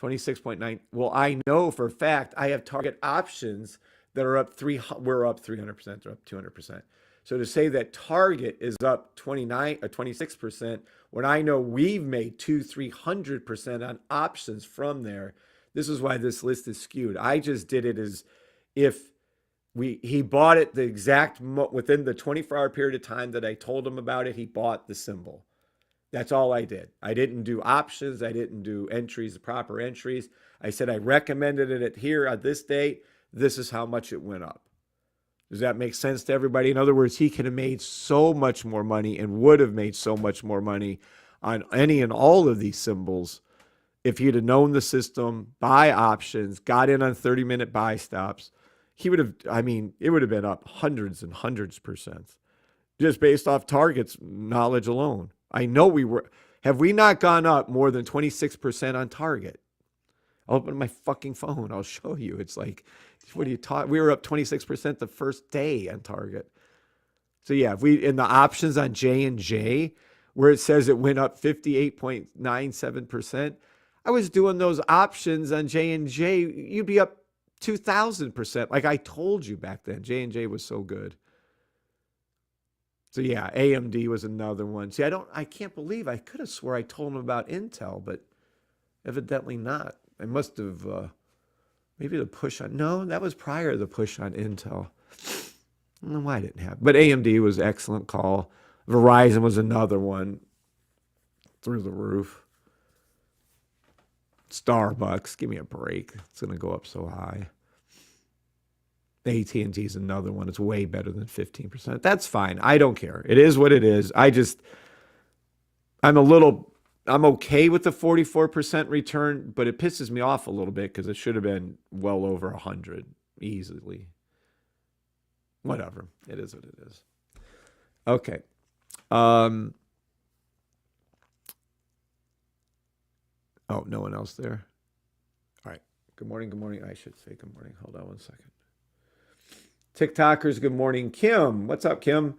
Speaker 1: 26.9. Well, I know for a fact I have Target options that are up we're up 300%, they're up 200%. So to say that Target is up 29 or 26% when I know we've made 300% on options from there, this is why this list is skewed. I just did it as if he bought it the exact within the 24-hour period of time that I told him about it, he bought the symbol. That's all I did. I didn't do options. I didn't do entries, the proper entries. I said I recommended it here at this date. This is how much it went up. Does that make sense to everybody? In other words, he could have made so much more money and would have made so much more money on any and all of these symbols if he'd have known the system, buy options, got in on 30-minute buy stops. He would have, I mean, it would have been up hundreds and hundreds percent just based off Target's knowledge alone. I know have we not gone up more than 26% on Target? I'll open my fucking phone. I'll show you. It's like, what are you talking? We were up 26% the first day on Target. So yeah, if we, in the options on J&J, where it says it went up 58.97%, I was doing those options on J&J. You'd be up 2,000%. Like I told you back then, J&J was so good. So yeah, AMD was another one. See, I can't believe I could have swore I told him about Intel, but evidently not. I must have, maybe the push on, no, that was prior to the push on Intel. I don't know why I didn't have, but AMD was an excellent call. Verizon was another one through the roof. Starbucks, give me a break. It's going to go up so high. AT&T is another one. It's way better than 15%. That's fine. I don't care. It is what it is. I'm okay with the 44% return, but it pisses me off a little bit because it should have been well over 100 easily. Whatever. It is what it is. Okay. Oh, no one else there. All right. Good morning. Good morning. I should say good morning. Hold on one second. TikTokers, good morning. Kim, what's up, Kim?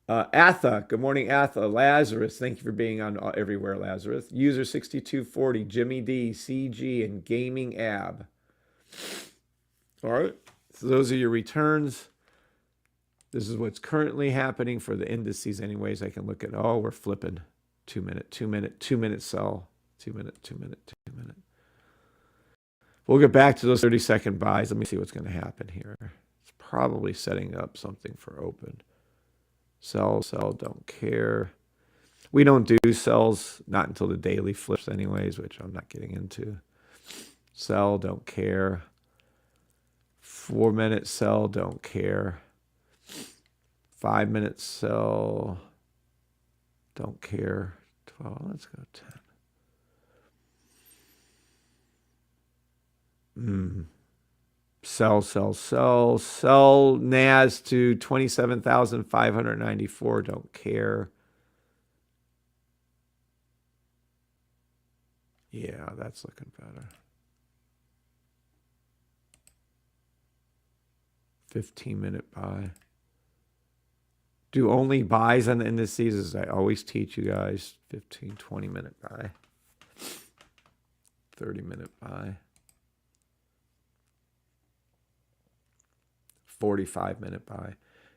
Speaker 1: Atha, good morning, Atha. Lazarus, thank you for being on everywhere, Lazarus. User 6240, Jimmy D, CG, and Gaming Ab. All right, so those are your returns. This is what's currently happening for the indices anyways. I can look at, oh, we're flipping. 2 minute, 2 minute, 2 minute sell. 2 minute, 2 minute, 2 minute. We'll get back to those 30-second buys. Let me see what's going to happen here. Probably setting up something for open. Sell, don't care. We don't do sells, not until the daily flips anyways, which I'm not getting into. Sell, don't care. 4 minute sell, don't care. 5-minute sell. Don't care. 12. Let's go 10. Sell, sell, sell. Sell NAS to 27,594. Don't care. Yeah, that's looking better. 15-minute buy. Do only buys on the indices, as I always teach you guys. 15, 20-minute buy. 30-minute buy. 45-minute buy.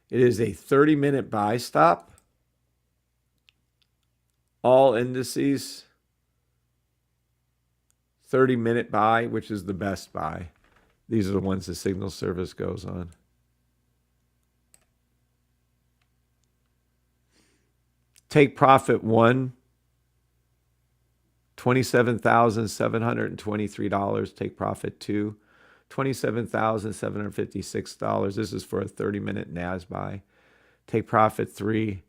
Speaker 1: It is a 30-minute buy stop. All indices. 30-minute buy, which is the best buy. These are the ones the signal service goes on. Take profit 1, $27,723. Take profit 2, $27,756. This is for a 30-minute NAS buy. Take profit 3,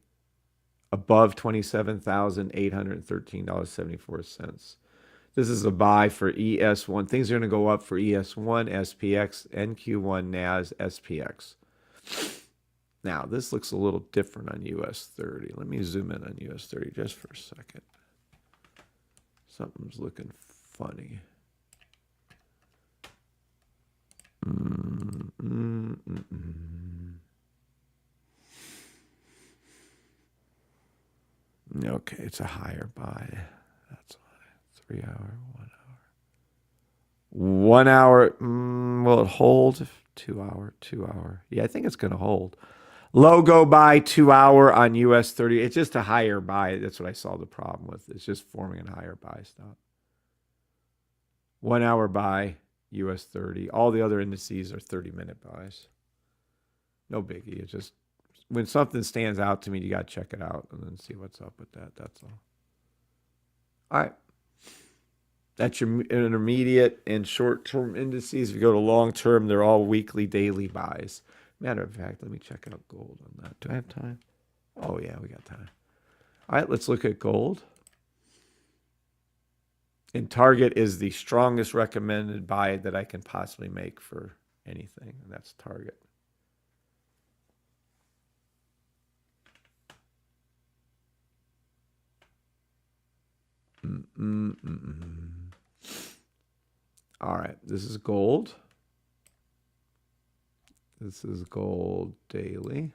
Speaker 1: above $27,813.74. This is a buy for ES1. Things are going to go up for ES1, SPX, NQ1, NAS, SPX. Now, this looks a little different on US 30. Let me zoom in on US 30 just for a second. Something's looking funny. Okay, it's a higher buy. That's why. 3 hour, 1 hour. 1 hour, will it hold? 2 hour, 2 hour. Yeah, I think it's going to hold. Logo buy 2 hour on US 30. It's just a higher buy. That's what I saw the problem with. It's just forming a higher buy stop. 1 hour buy, US 30. All the other indices are 30-minute buys. No biggie. It's just when something stands out to me, you got to check it out and then see what's up with that. That's all. All right. That's your intermediate and short-term indices. If you go to long-term, they're all weekly, daily buys. Matter of fact, let me check out gold on that. Do I have time? Oh, yeah, we got time. All right, let's look at gold. And Target is the strongest recommended buy that I can possibly make for anything, and that's Target. All right, this is gold. This is gold daily.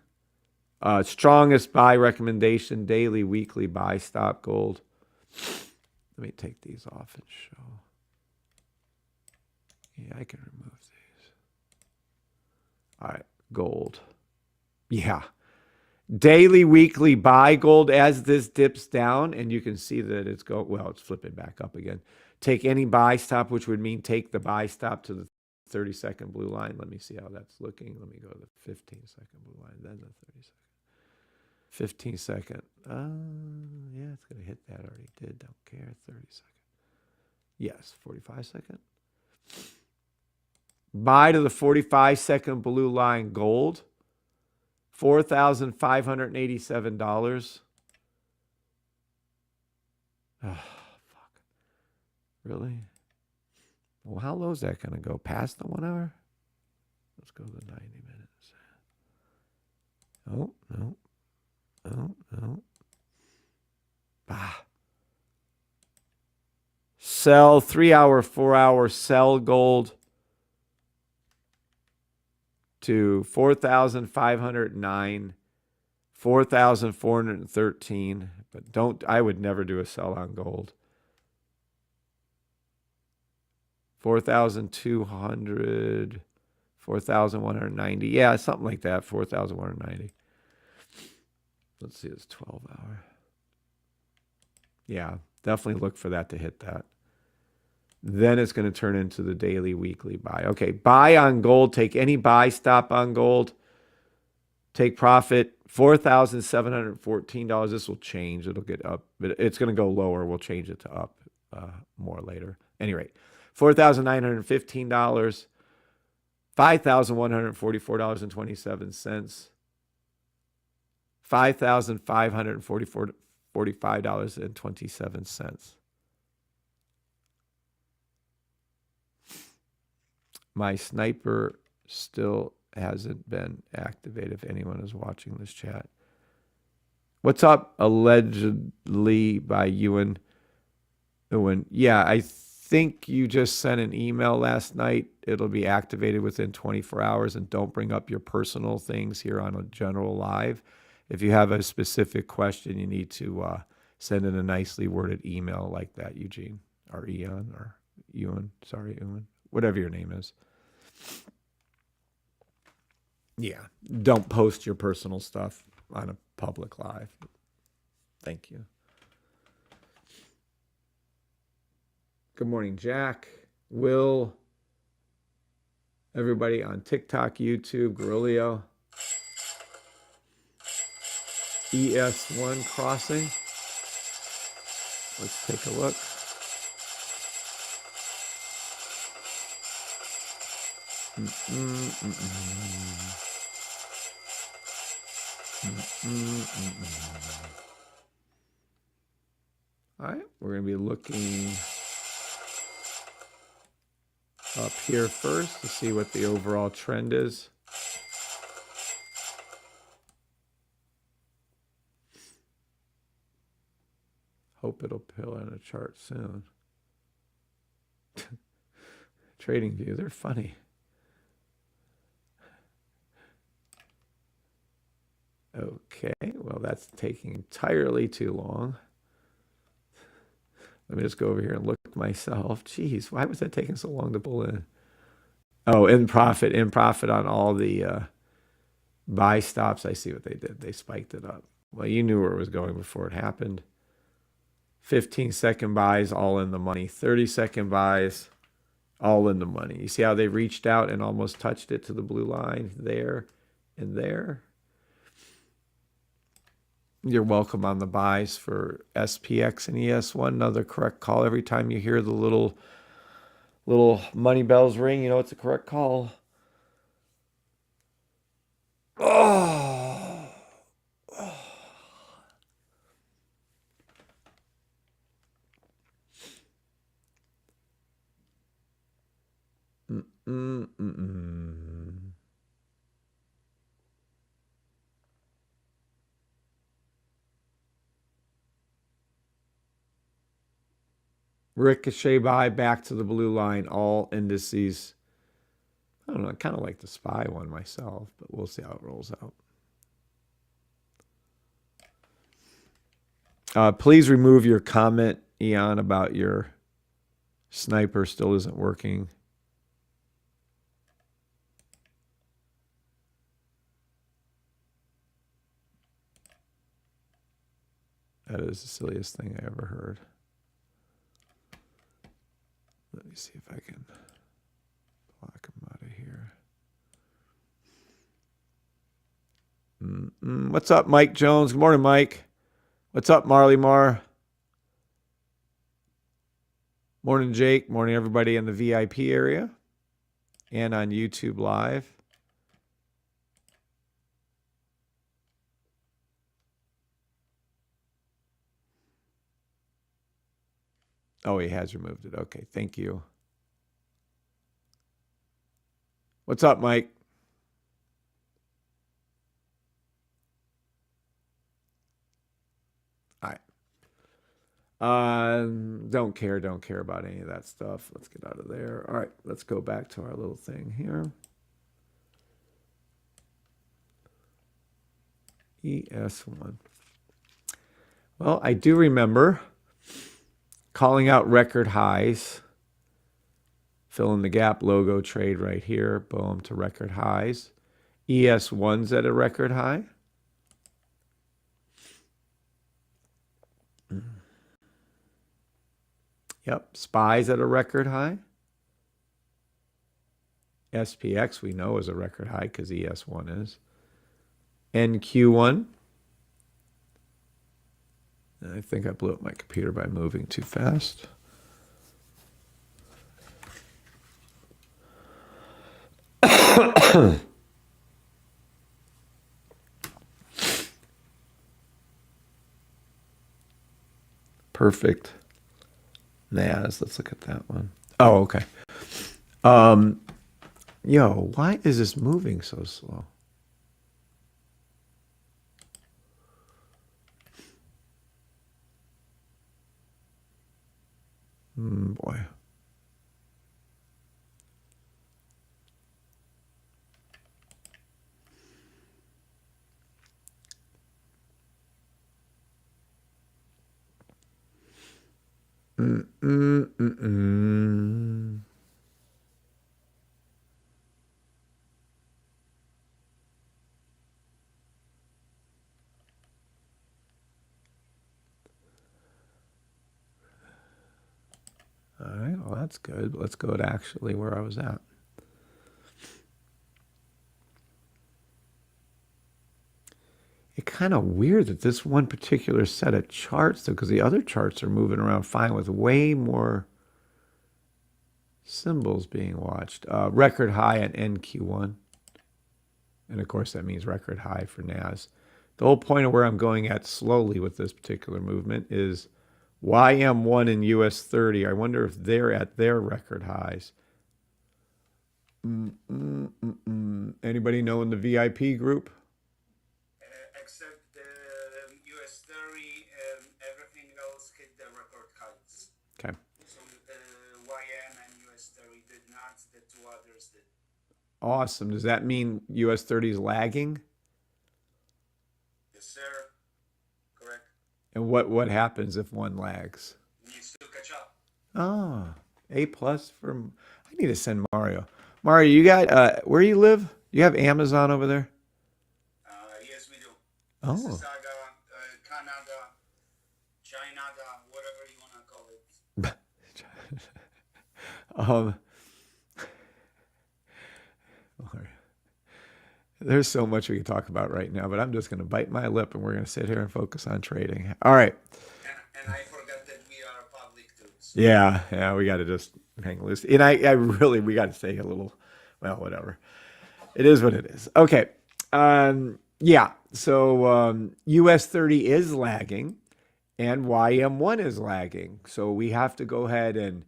Speaker 1: Strongest buy recommendation, daily, weekly buy stop gold. Let me take these off and show. Yeah, I can remove these. All right, gold. Yeah. Daily, weekly buy gold as this dips down, and you can see that it's going, well, it's flipping back up again. Take any buy stop, which would mean take the buy stop to the 30-second blue line. Let me see how that's looking. Let me go to the 15-second blue line, then the 30-second. 15-second. Yeah, it's going to hit that. Already did. Don't care. 30-second. Yes, 45-second. Buy to the 45-second blue line gold. $4,587. Oh, fuck. Really? Well, how low is that going to go? Past the 1 hour? Let's go to the 90 minutes. Oh, no. Oh, no. Bah. Sell 3 hour, 4 hour, sell gold to 4,509, 4,413. But I would never do a sell on gold. 4,200, 4,190. Yeah, something like that. 4,190. Let's see, it's 12 hour. Yeah, definitely look for that to hit that. Then it's going to turn into the daily, weekly buy. Okay, buy on gold. Take any buy stop on gold. Take profit, $4,714. This will change. It'll get up. But it's going to go lower. We'll change it to up more later. Any rate, $4,915. $5,144.27. $5,545.27. My sniper still hasn't been activated if anyone is watching this chat. What's up? Allegedly by Ewan. Yeah, I think you just sent an email last night. It'll be activated within 24 hours, and don't bring up your personal things here on a general live. If you have a specific question, you need to send in a nicely worded email like that, Eugene, or Eon, or Ewan. Sorry, Ewan. Whatever your name is. Yeah, don't post your personal stuff on a public live. Thank you. Good morning, Jack, Will, everybody on TikTok, YouTube, Gorillio, ES1 crossing. Let's take a look. All right, we're going to be looking up here first to see what the overall trend is. Hope it'll pill in a chart soon. Trading View, they're funny. Okay, well, that's taking entirely too long. Let me just go over here and look myself. Jeez, why was that taking so long to pull in? Oh, in profit on all the buy stops. I see what they did. They spiked it up. Well, you knew where it was going before it happened. 15-second buys, all in the money. 30-second buys, all in the money. You see how they reached out and almost touched it to the blue line there and there? You're welcome on the buys for SPX and ES1. Another correct call. Every time you hear the little money bells ring, you know it's a correct call. Oh. Ricochet buy back to the blue line, all indices. I don't know, I kind of like the SPY one myself, but we'll see how it rolls out. Please remove your comment, Eon, about your sniper still isn't working. That is the silliest thing I ever heard. Let me see if I can block him out of here. What's up, Mike Jones? Good morning, Mike. What's up, Marley Mar? Morning, Jake. Morning, everybody in the VIP area and on YouTube Live. Oh, he has removed it. Okay, thank you. What's up, Mike? All right. Don't care about any of that stuff. Let's get out of there. All right, let's go back to our little thing here. ES1. Well, I do remember calling out record highs. Fill in the gap logo trade right here. Boom, to record highs. ES1's at a record high. Yep, SPY's at a record high. SPX we know is a record high because ES1 is. NQ1. I think I blew up my computer by moving too fast. perfect NAS. Let's look at that one. Oh, okay. Yo, why is this moving so slow? Boy. All right, well, that's good. Let's go to actually where I was at. It's kind of weird that this one particular set of charts, though, because the other charts are moving around fine with way more symbols being watched. Record high at NQ1. And of course, that means record high for NAS. The whole point of where I'm going at slowly with this particular movement is YM1 and US 30. I wonder if they're at their record highs. Anybody know in the VIP group?
Speaker 5: Except the US 30, everything else hit the record heights.
Speaker 1: Okay.
Speaker 5: So YM and US 30 did not, the two others did.
Speaker 1: Awesome. Does that mean US 30 is lagging?
Speaker 5: Yes, sir. Correct.
Speaker 1: And what happens if one lags?
Speaker 5: Needs to catch up.
Speaker 1: Oh, A+ for... I need to send Mario. Mario, you got... where you live? You have Amazon over there?
Speaker 5: Yes, we do.
Speaker 1: Oh.
Speaker 5: Mississauga, Canada, China, whatever you want to call it.
Speaker 1: There's so much we can talk about right now, but I'm just going to bite my lip and we're going to sit here and focus on trading. All right.
Speaker 5: And I forgot that we are public too. So.
Speaker 1: Yeah, we got to just hang loose. And I really, we got to say a little, well, whatever. It is what it is. Okay. Yeah. So US 30 is lagging and YM1 is lagging. So we have to go ahead and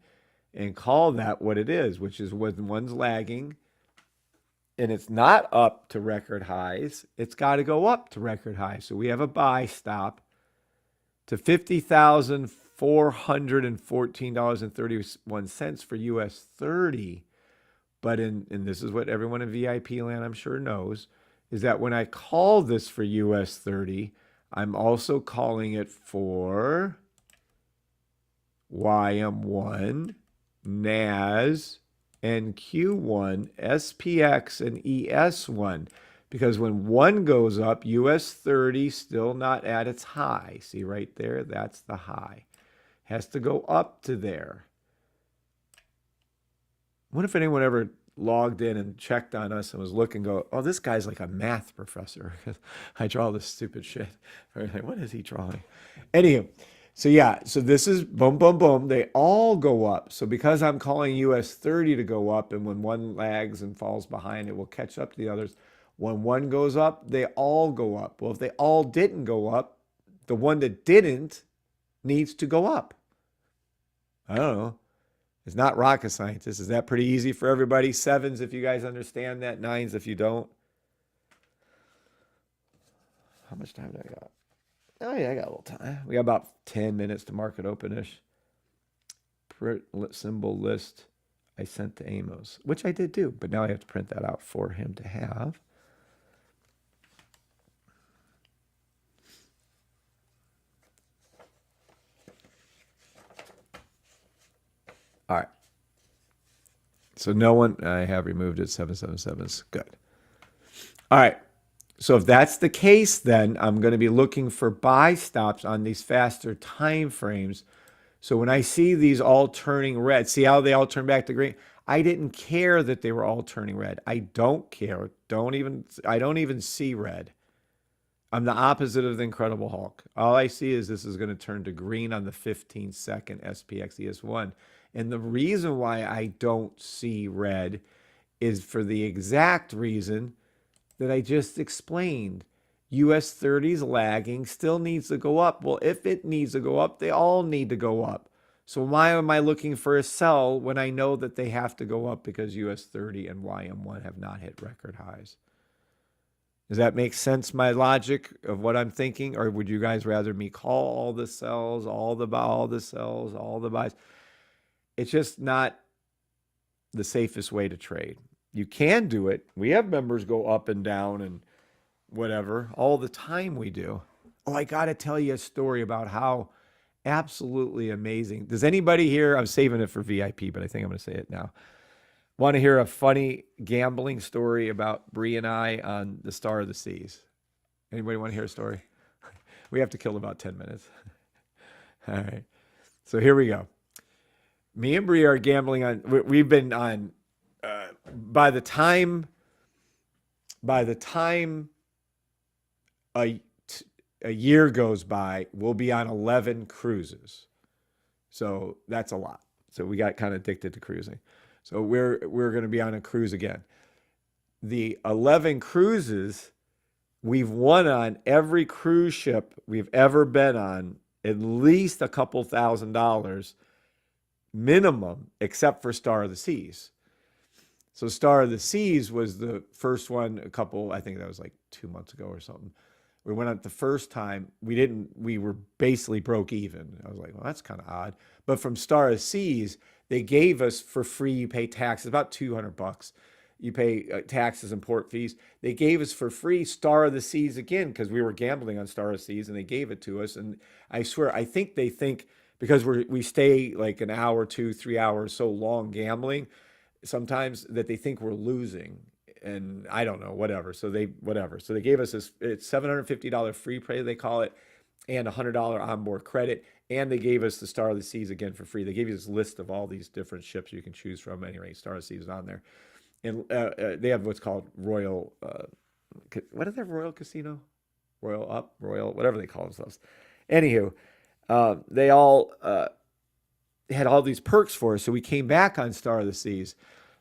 Speaker 1: call that what it is, which is when one's lagging and it's not up to record highs, it's got to go up to record highs. So we have a buy stop to $50,414.31 for US 30. But and this is what everyone in VIP land I'm sure knows, is that when I call this for US 30, I'm also calling it for YM1, NAS, NQ1, SPX, and ES1. Because when one goes up, US 30 still not at its high. See right there? That's the high. Has to go up to there. I wonder if anyone ever logged in and checked on us and was looking, go, oh, this guy's like a math professor. I draw this stupid shit. Like, what is he drawing? Anywho, so yeah, so this is boom, boom, boom. They all go up. So because I'm calling US 30 to go up, and when one lags and falls behind, it will catch up to the others. When one goes up, they all go up. Well, if they all didn't go up, the one that didn't needs to go up. I don't know. It's not rocket science. Is that pretty easy for everybody? 7s if you guys understand that. 9s if you don't. How much time do I got? Oh, yeah, I got a little time. We got about 10 minutes to market open-ish. Print symbol list I sent to Amos, which I did do, but now I have to print that out for him to have. All right. So no one, I have removed it, 777s. Good. All right. So if that's the case, then I'm going to be looking for buy stops on these faster time frames. So when I see these all turning red, see how they all turn back to green? I didn't care that they were all turning red. I don't care. I don't even see red. I'm the opposite of the Incredible Hulk. All I see is this is going to turn to green on the 15-second SPX ES1. And the reason why I don't see red is for the exact reason that I just explained. US 30's lagging, still needs to go up. Well, if it needs to go up, they all need to go up. So why am I looking for a sell when I know that they have to go up because US 30 and YM1 have not hit record highs? Does that make sense, my logic of what I'm thinking? Or would you guys rather me call all the sells, all the sells, all the buys? It's just not the safest way to trade. You can do it. We have members go up and down and whatever all the time we do. Oh, I got to tell you a story about how absolutely amazing. Does anybody here, I'm saving it for VIP, but I think I'm going to say it now. Want to hear a funny gambling story about Bree and I on the Star of the Seas? Anybody want to hear a story? We have to kill about 10 minutes. All right. So here we go. Me and Bree are gambling on, we've been on, by the time a year goes by, we'll be on 11 cruises. So that's a lot. So we got kind of addicted to cruising. So we're going to be on a cruise again. The 11 cruises, we've won on every cruise ship we've ever been on at least a couple $1,000 minimum, except for Star of the Seas. So Star of the Seas was the first one I think that was like 2 months ago or something. We went out the first time. We were basically broke even. I was like, well, that's kind of odd. But from Star of the Seas, they gave us for free, you pay taxes, about $200. You pay taxes and port fees. They gave us for free Star of the Seas again because we were gambling on Star of the Seas, and they gave it to us. And I swear, I think they think because we stay like an hour, 2, 3 hours so long gambling, sometimes that they think we're losing. And I don't know, whatever. So they gave us this, it's $750 free play, they call it, and $100 onboard credit. And they gave us the Star of the Seas again for free. They gave you this list of all these different ships you can choose from. Anyway, Star of the Seas is on there. And they have what's called Royal, what is that, Royal Casino? Royal Up, Royal, whatever they call themselves. Anywho, they all had all these perks for us. So we came back on Star of the Seas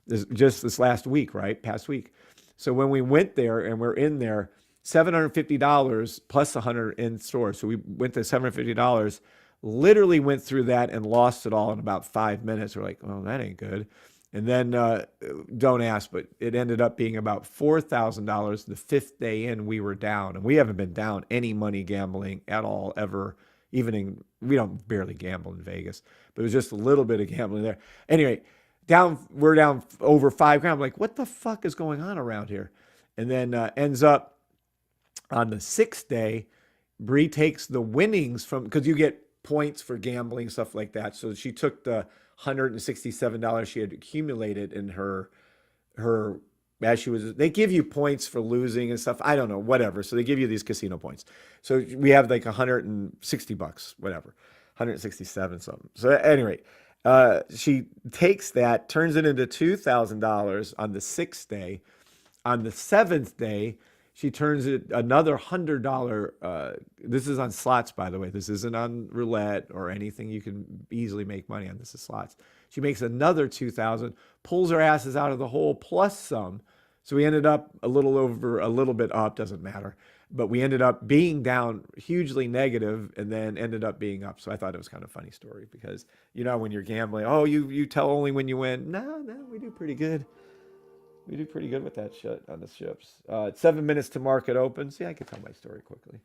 Speaker 1: this last week, right? Past week. So when we went there and we're in there, $750 plus $100 in store. So we went to $750, literally went through that and lost it all in about 5 minutes. We're like, oh, that ain't good. And then don't ask, but it ended up being about $4,000. The 5th day in, we were down. And we haven't been down any money gambling at all ever. We don't barely gamble in Vegas, but it was just a little bit of gambling there. Anyway, we're down over $5,000. I'm like, what the fuck is going on around here? And then ends up on the 6th day, Bree takes the winnings because you get points for gambling, stuff like that. So she took the $167 she had accumulated in her they give you points for losing and stuff. I don't know, whatever. So they give you these casino points. So we have like $160, whatever, 167 something. So anyway, she takes that, turns it into $2,000 on the 6th day. On the 7th day, she turns it another $100. This is on slots, by the way. This isn't on roulette or anything you can easily make money on. This is slots. She makes another $2,000, pulls her asses out of the hole plus some. So we ended up a little bit up, doesn't matter. But we ended up being down hugely negative and then ended up being up. So I thought it was kind of a funny story because, when you're gambling, oh, you tell only when you win. No, we do pretty good. We do pretty good with that shit on the ships. 7 minutes to market open. See, I could tell my story quickly.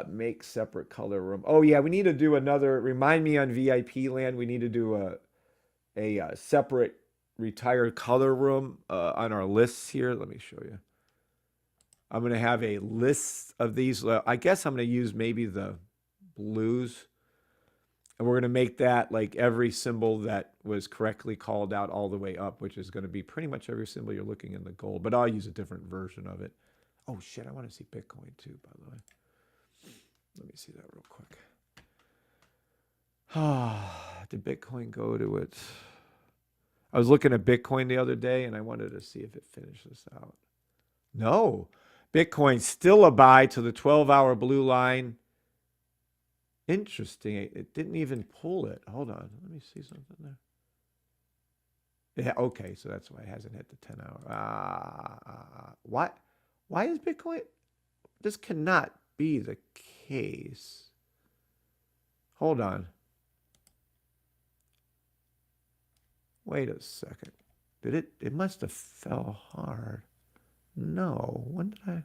Speaker 1: Make separate color room. Oh, yeah, we need to do another. Remind me on VIP land, we need to do a separate retired color room on our lists here. Let me show you. I'm going to have a list of these. I guess I'm going to use maybe the blues. And we're going to make that like every symbol that was correctly called out all the way up, which is going to be pretty much every symbol you're looking in the gold. But I'll use a different version of it. Oh, shit. I want to see Bitcoin too, by the way. Let me see that real quick. Did Bitcoin go to its... I was looking at Bitcoin the other day, and I wanted to see if it finished this out. No. Bitcoin's still a buy to the 12-hour blue line. Interesting. It didn't even pull it. Hold on. Let me see something there. Yeah, okay, so that's why it hasn't hit the 10-hour. Why is Bitcoin... this cannot be the case. Hold on. Wait a second. Did it? It must have fell hard. No. When did I?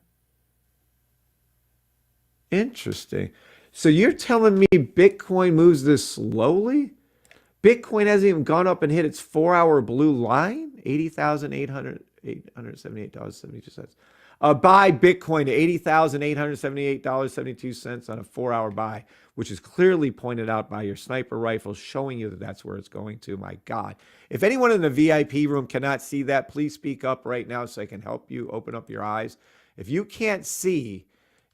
Speaker 1: Interesting. So you're telling me Bitcoin moves this slowly? Bitcoin hasn't even gone up and hit its 4-hour blue line, $80,878.72. Buy Bitcoin to $80,878.72 on a 4-hour buy, which is clearly pointed out by your sniper rifle, showing you that that's where it's going to. My God. If anyone in the VIP room cannot see that, please speak up right now so I can help you open up your eyes. If you can't see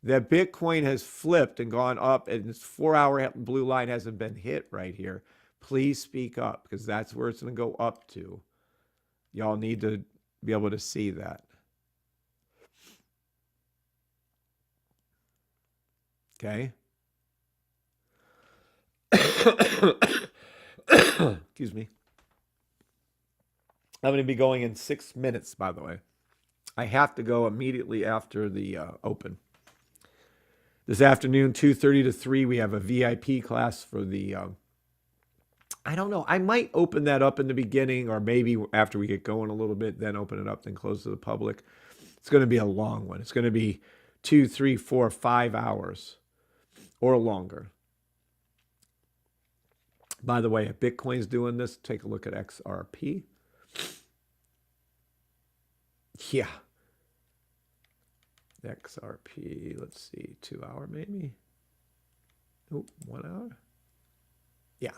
Speaker 1: that Bitcoin has flipped and gone up and its 4-hour blue line hasn't been hit right here, please speak up, because that's where it's going to go up to. Y'all need to be able to see that. Okay. Excuse me. I'm going to be going in 6 minutes, by the way. I have to go immediately after the open. This afternoon, 2:30 to 3, we have a VIP class for the... I don't know. I might open that up in the beginning, or maybe after we get going a little bit, then open it up, then close to the public. It's going to be a long one. It's going to be 2, 3, 4, 5 hours or longer. By the way, if Bitcoin's doing this, take a look at XRP. Yeah. XRP, let's see, 2 hour maybe? Oh, 1 hour? Yeah.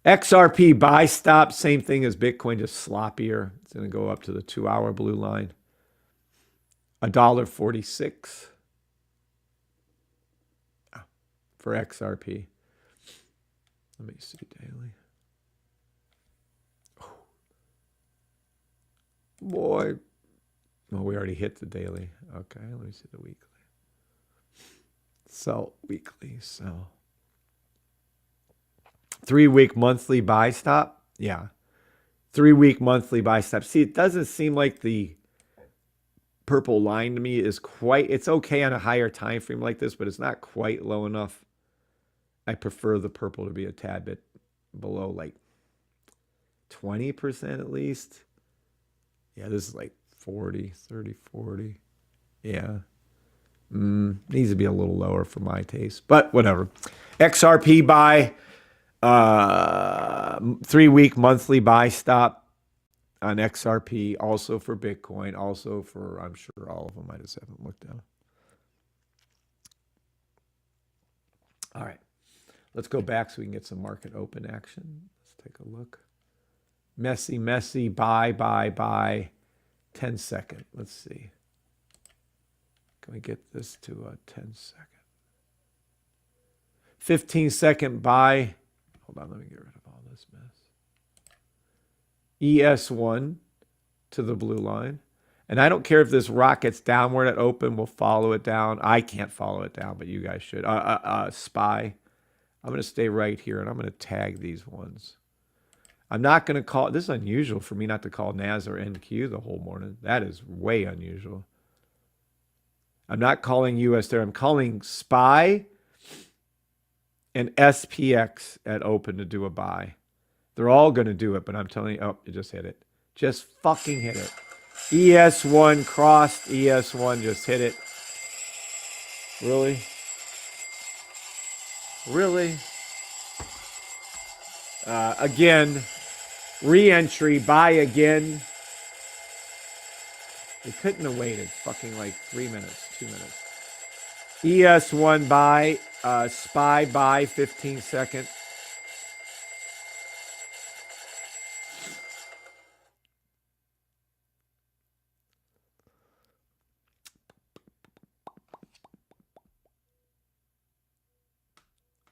Speaker 1: XRP buy stop, same thing as Bitcoin, just sloppier. It's going to go up to the 2-hour blue line. $1.46 for XRP. Let me see daily. Oh. Boy. Oh, we already hit the daily. Okay, let me see the weekly. So, weekly, so. 3-week monthly buy stop. Yeah. 3-week monthly buy stop. See, it doesn't seem like the purple line to me is quite, it's okay on a higher time frame like this, but it's not quite low enough. I prefer the purple to be a tad bit below, like 20% at least. Yeah, this is like 40, 30, 40. Yeah. Needs to be a little lower for my taste, but whatever. XRP buy. 3-week monthly buy stop on XRP, also for Bitcoin, also for, I'm sure all of them. I just haven't looked at them. All right. Let's go back so we can get some market open action. Let's take a look. Messy, buy. 10 second. Let's see. Can we get this to a 10 second? 15 second buy. Hold on, let me get rid of all this mess. ES1 to the blue line. And I don't care if this rockets downward at open, we'll follow it down. I can't follow it down, but you guys should. SPY. I'm going to stay right here, and I'm going to tag these ones. I'm not going to call... This is unusual for me not to call NAS or NQ the whole morning. That is way unusual. I'm not calling US there. I'm calling SPY and SPX at open to do a buy. They're all going to do it, but I'm telling you... Oh, you just hit it. Just fucking hit it. ES1 crossed. ES1 just hit it. Really? Really? Again, re-entry, buy again. They couldn't have waited fucking like 3 minutes, 2 minutes. ES1 buy, SPY buy, 15 second.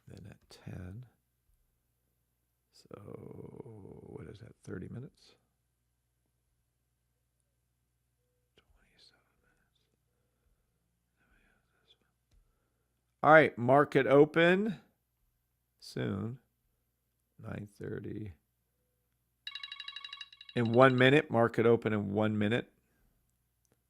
Speaker 1: Then at 10. So what is that, 30 minutes? 27 minutes. All right, market open soon. 9:30. In 1 minute, market open in 1 minute.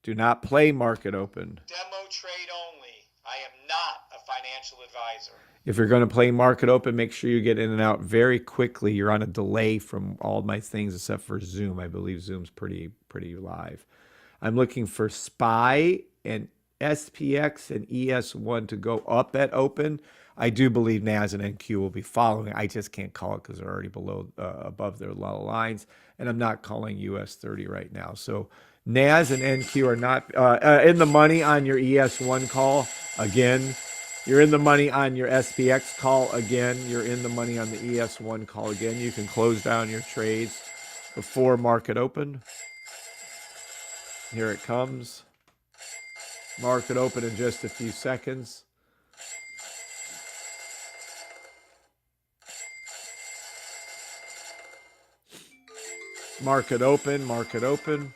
Speaker 1: Do not play market open.
Speaker 2: Demo trade only. I am not a financial advisor.
Speaker 1: If you're going to play market open, make sure you get in and out very quickly. You're on a delay from all my things except for Zoom. I believe Zoom's pretty live. I'm looking for SPY and SPX and ES1 to go up at open. I do believe NAS and NQ will be following. I just can't call it because they're already above their low lines, and I'm not calling US 30 right now. So NAS and NQ are not in the money on your ES1 call again. You're in the money on your SPX call again. You're in the money on the ES1 call again. You can close down your trades before market open. Here it comes. Market open in just a few seconds. Market open, market open.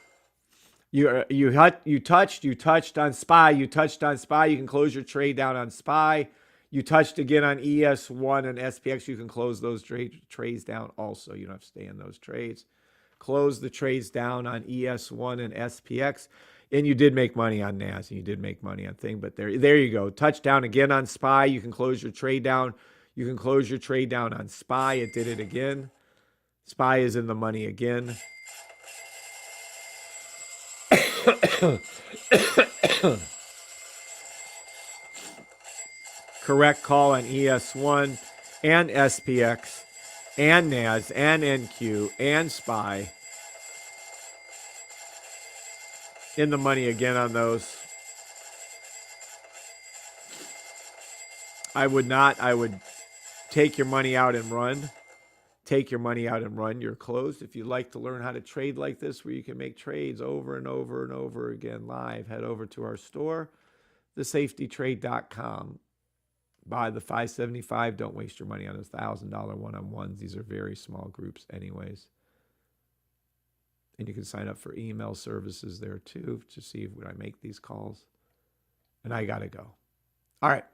Speaker 1: You touched on SPY. You touched on SPY. You can close your trade down on SPY. You touched again on ES1 and SPX. You can close those trades down also. You don't have to stay in those trades. Close the trades down on ES1 and SPX. And you did make money on NAS and you did make money on Thing. But there you go. Touchdown again on SPY. You can close your trade down. You can close your trade down on SPY. It did it again. SPY is in the money again. Correct call on ES1 and SPX and NAS and NQ and SPY. In the money again on those. I would take your money out and run. Take your money out and run. You're closed. If you'd like to learn how to trade like this, where you can make trades over and over and over again live, head over to our store, thesafetytrade.com. Buy the 575. Don't waste your money on those $1,000 one-on-ones. These are very small groups anyways. And you can sign up for email services there too to see when I make these calls. And I got to go. All right.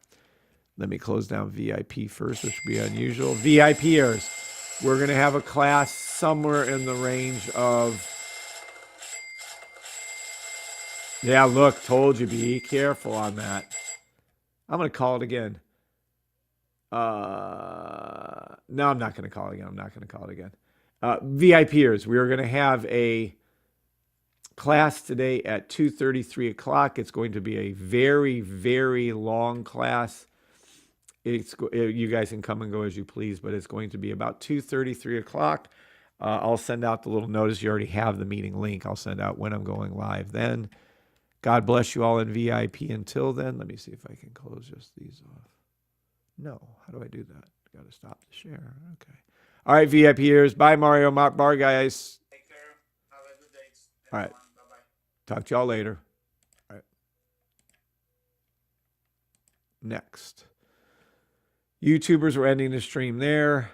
Speaker 1: Let me close down VIP first, which would be unusual. VIPers. We're going to have a class somewhere in the range of... Yeah, look, told you, be careful on that. I'm going to call it again. No, I'm not going to call it again. VIPers, we are going to have a class today at 2:30, 3 o'clock. It's going to be a very, very long class. You guys can come and go as you please, but it's going to be about 2:30, 3 o'clock. I'll send out the little notice. You already have the meeting link. I'll send out when I'm going live then. God bless you all in VIP. Until then, let me see if I can close just these off. No. How do I do that? Got to stop the share. Okay. All right, VIPers. Bye, Mario. Bye, guys.
Speaker 5: Take care. Have a good day.
Speaker 1: All right.
Speaker 5: Bye-bye.
Speaker 1: Talk to y'all later. All right. Next. YouTubers, we're ending the stream there.